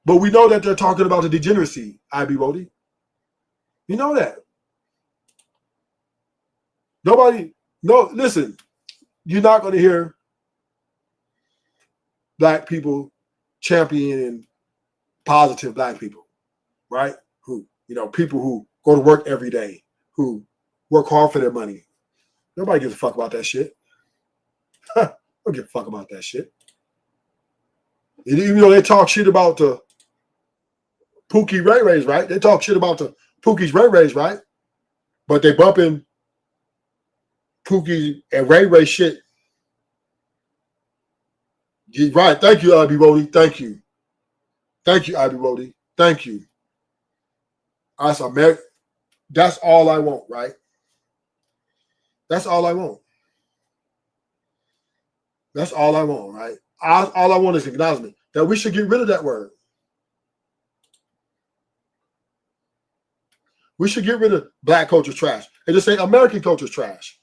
S3: But we know that they're talking about the degeneracy, IB Rody. You know that. Listen, you're not going to hear black people championing positive black people, right? People who go to work every day, who work hard for their money. Nobody gives a fuck about that shit. Don't give a fuck about that shit. And even though they talk shit about the Pookie Ray Rays, right? They talk shit about the Pookie's Ray Rays, right? But they bumping Pookie and Ray Ray shit. Right. Thank you, IB Rody. Thank you. Thank you, IB Rody. Thank you. That's all I want, right? That's all I want. That's all I want, right? All I want is acknowledgement that we should get rid of that word. We should get rid of black culture trash and just say American culture trash.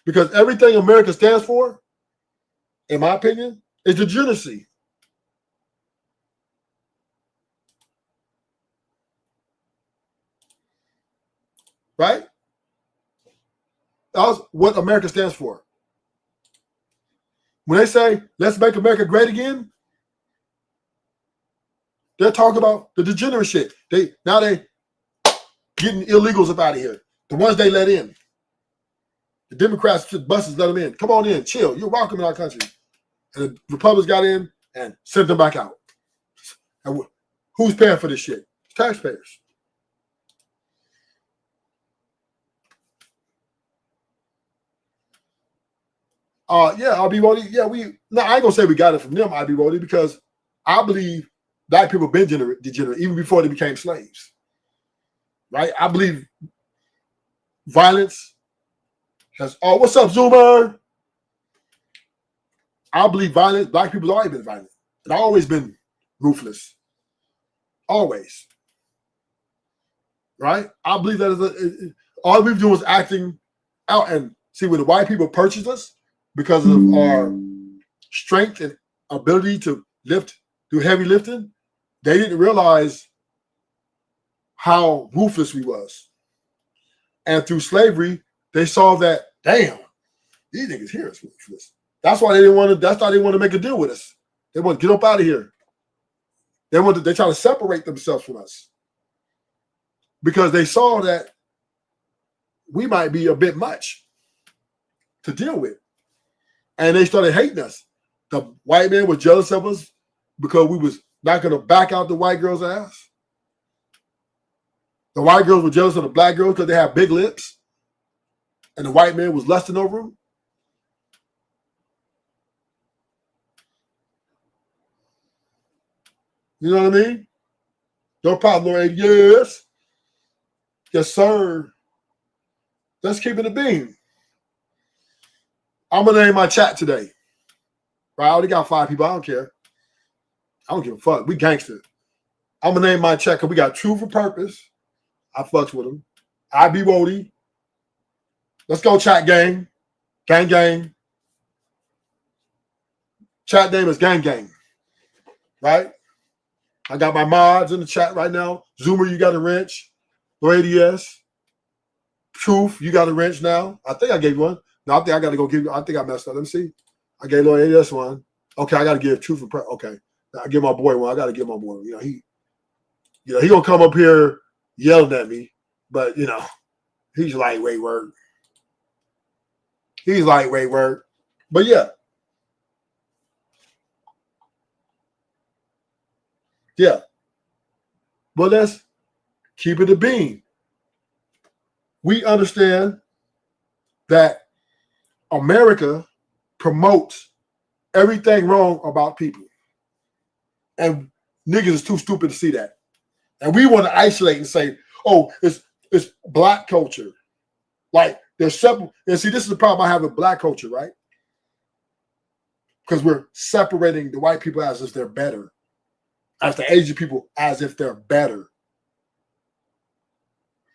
S3: Because everything America stands for, in my opinion, is degeneracy. Right? That's what America stands for. When they say, let's make America great again, they're talking about the degenerate shit. They getting illegals up out of here. The ones they let in. The Democrats, the buses let them in. Come on in, chill. You're welcome in our country. And the Republicans got in and sent them back out. And who's paying for this shit? Taxpayers. I.B. Bodie. Yeah, I ain't gonna say we got it from them, I.B. Bodie, because I believe black people been degenerate even before they became slaves. Right? I believe violence has what's up, Zoomer? I believe violence, black people have always been violent. It's always been ruthless. Always. Right? I believe that all we've done is acting out. And see, when the white people purchased us because of our strength and ability to lift, do heavy lifting, they didn't realize how ruthless we was. And through slavery, they saw that, damn, these niggas here is ruthless. That's why they didn't want to, that's why they want to make a deal with us. They want to get up out of here. They try to separate themselves from us. Because they saw that we might be a bit much to deal with. And they started hating us. The white man was jealous of us because we was not going to back out the white girl's ass. The white girls were jealous of the black girls because they had big lips. And the white man was lusting over them. You know what I mean? No problem, Lord. Yes. Yes, sir. Let's keep it a beam. I'm going to name my chat today. Right? I already got 5 people. I don't care. I don't give a fuck. We gangster. I'm going to name my chat because we got True for Purpose. I fucks with them. I.B. Bodie. Let's go, chat gang. Gang, gang. Chat name is Gang, gang. Right? I got my mods in the chat right now. Zoomer, you got a wrench. Radius. Truth, you got a wrench now. I think I gave you one. No, I think I got to go give you. I think I messed up. Let me see. I gave Lord ADS one. Okay, I got to give Truth for okay. I give my boy one. I got to give my boy one. He gonna come up here yelling at me, but he's lightweight work. He's lightweight work. But yeah. Yeah. But let's keep it a beam. We understand that America promotes everything wrong about people. And niggas is too stupid to see that. And we want to isolate and say, oh, it's black culture. Like they're separate. And see, this is the problem I have with black culture, right? Because we're separating the white people as if they're better. As the Asian people as if they're better.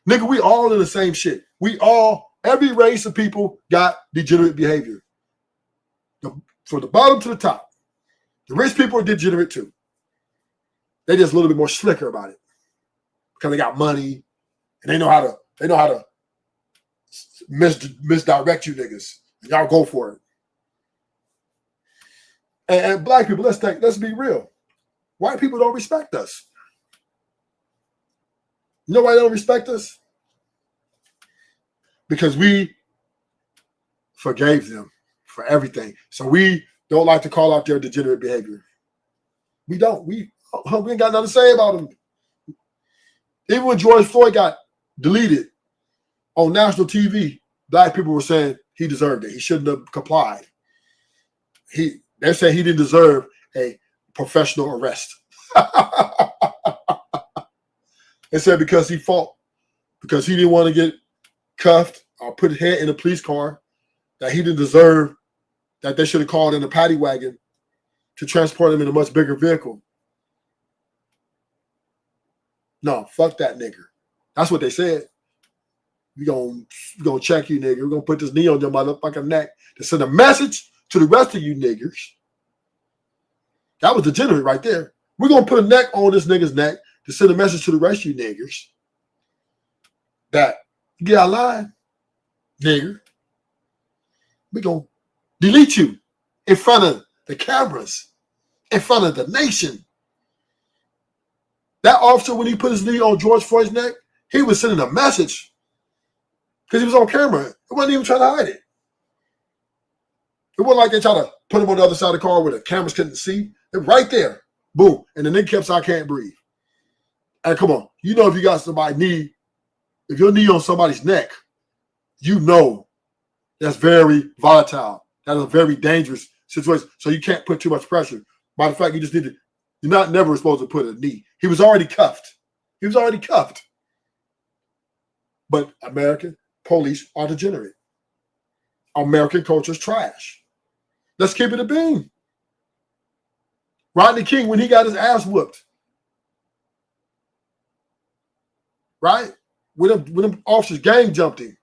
S3: Nigga, we all in the same shit. Every race of people got degenerate behavior. From the bottom to the top. The rich people are degenerate too. They just a little bit more slicker about it. Because they got money and they know how to misdirect you niggas. And y'all go for it. And black people, let's be real. White people don't respect us. You know why they don't respect us? Because we forgave them for everything. So we don't like to call out their degenerate behavior. We don't. We ain't got nothing to say about them. Even when George Floyd got deleted on national TV, black people were saying he deserved it. He shouldn't have complied. They're saying he didn't deserve a professional arrest. They said because he fought, because he didn't want to get cuffed or put his head in a police car, that he didn't deserve, that they should have called in a paddy wagon to transport him in a much bigger vehicle. No, fuck that nigger. That's what they said. We gonna check you, nigger. We're gonna put this knee on your motherfucking neck to send a message to the rest of you niggers. That was degenerate right there. We're gonna put a neck on this nigger's neck to send a message to the rest of you niggers that get out of line, nigger. We're going to delete you in front of the cameras, in front of the nation. That officer, when he put his knee on George Floyd's neck, he was sending a message because he was on camera. He wasn't even trying to hide it. It wasn't like they tried to put him on the other side of the car where the cameras couldn't see. It was right there. Boom. And the nigga kept saying, I can't breathe. And come on. You know if you got somebody's knee, if your knee on somebody's neck, you know that's very volatile. That is a very dangerous situation. So you can't put too much pressure. Matter of fact, you just need to, you're not never supposed to put a knee. He was already cuffed. He was already cuffed. But American police are degenerate. American culture is trash. Let's keep it a bean. Rodney King, when he got his ass whooped, right? When them officers gang jumped him,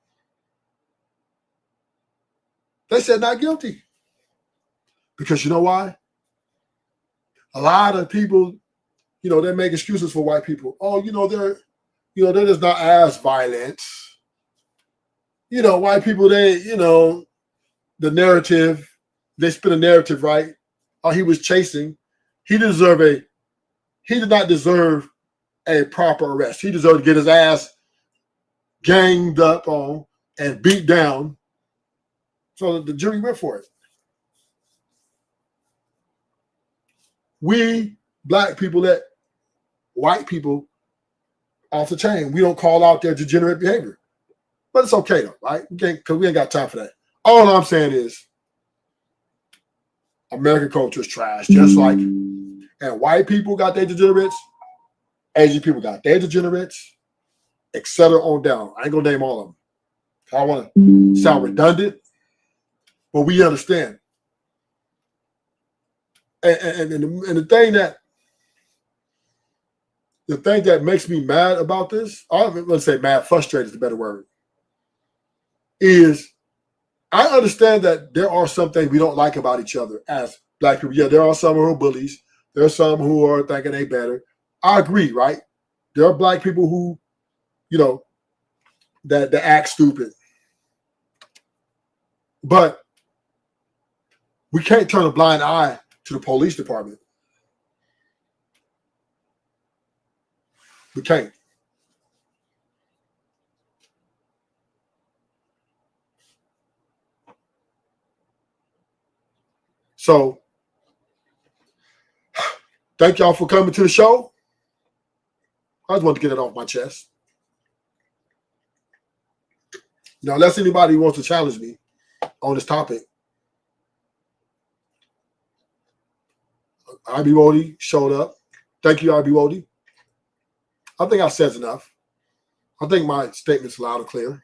S3: they said not guilty. Because you know why? A lot of people, you know, they make excuses for white people. Oh, they're just not as violent. You know, white people, the narrative, they spin a narrative, right? Oh, he was chasing. He did not deserve a proper arrest. He deserved to get his ass ganged up on and beat down. So the jury went for it. We black people let white people off the chain. We don't call out their degenerate behavior. But it's okay though, right? Because we ain't got time for that. All I'm saying is American culture is trash, just like, and white people got their degenerates, Asian people got their degenerates, etc. on down. I ain't gonna name all of them. I don't want to sound redundant, but we understand. And the thing that makes me mad about this, let's say mad, frustrated is the better word, is I understand that there are some things we don't like about each other as black people. Yeah, there are some who are bullies. There are some who are thinking they better. I agree, right? There are black people who, that act stupid. But we can't turn a blind eye to the police department. We can't. So, thank y'all for coming to the show. I just want to get it off my chest. Now, unless anybody wants to challenge me on this topic, IB Wody showed up. Thank you, IB Wody. I think I said enough. I think my statement's loud and clear.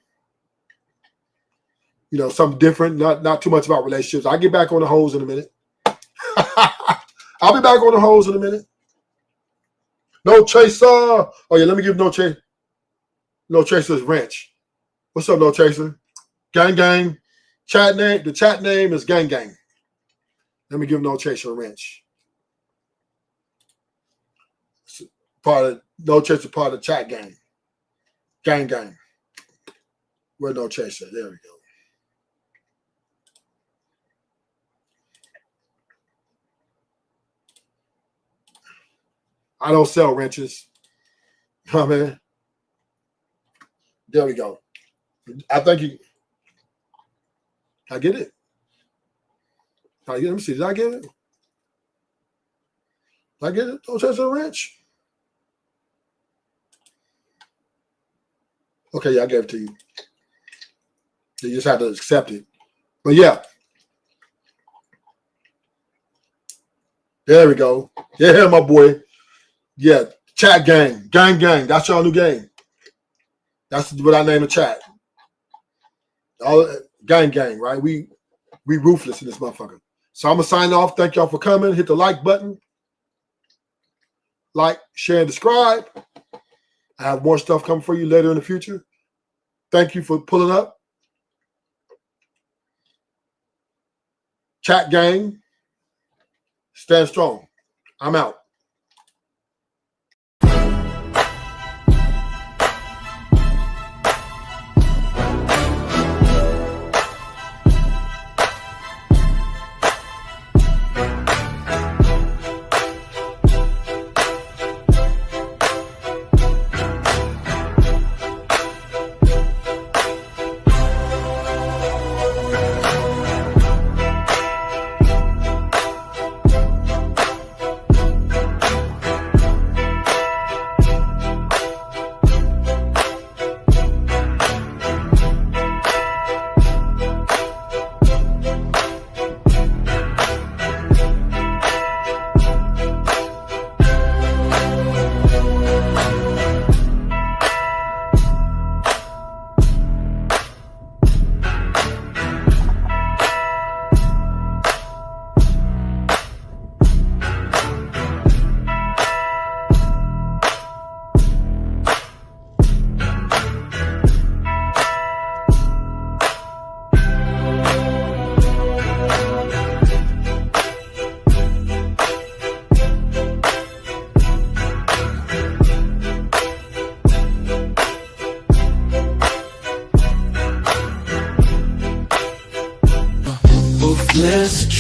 S3: Something different, not too much about relationships. I'll get back on the hoes in a minute. I'll be back on the hoes in a minute. No Chaser. Oh yeah, let me give No Chaser's wrench. What's up, No Chaser? Gang gang. Chat name. The chat name is Gang Gang. Let me give No Chaser a wrench. No Chaser part of the chat gang. Gang gang. Where's No Chaser? There we go. I don't sell wrenches. Oh man. There we go. I think I get it. Let me see. Did I get it? Did I get it? Don't touch a wrench. Okay, yeah, I gave it to you. You just have to accept it. But yeah. There we go. Yeah, my boy. Yeah, chat gang. Gang gang. That's y'all new game. That's what I name the chat. All gang gang, right? We ruthless in this motherfucker. So I'm gonna sign off. Thank y'all for coming. Hit the like button. Like, share, and subscribe. I have more stuff coming for you later in the future. Thank you for pulling up. Chat gang. Stand strong. I'm out.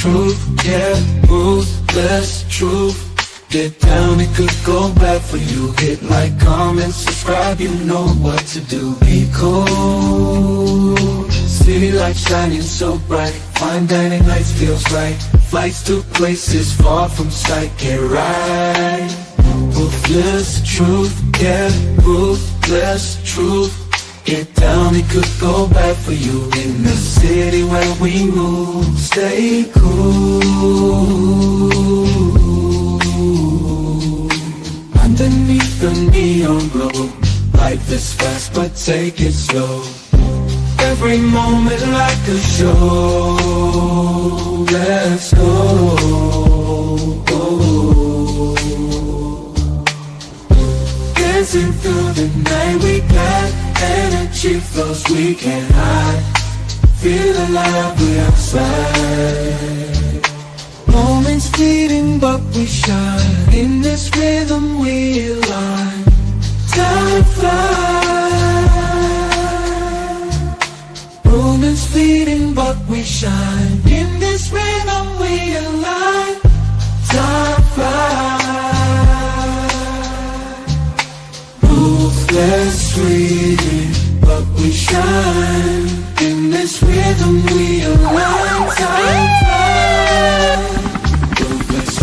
S1: truth, yeah, ruthless truth. Get down, it could go bad for you. Hit like, comment, subscribe, you know what to do. Be cool. City lights shining so bright. Fine dining nights feels right. Flights to places far from sight. Get right. Ruthless truth, yeah, ruthless truth. Get down, it could go bad for you. In the city where we move, stay cool. Underneath the neon glow, life is fast but take it slow. Every moment like a show. Let's go. Dancing through the night, we got energy flows we can't hide. Feel alive, we outside. Moments fleeting but we shine. In this rhythm we align. Time flies. Moments fleeting but we shine. In this rhythm we align. Time flies. Ruthless fleeting but we shine. In this rhythm we align. Time flies.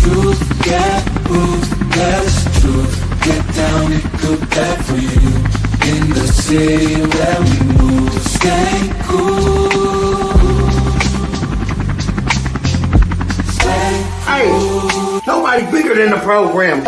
S1: Truth, yeah, ruthless truth. Get down, it good bad for you. In the city where we move, stay cool. Stay cool.
S8: Hey, nobody bigger than the program.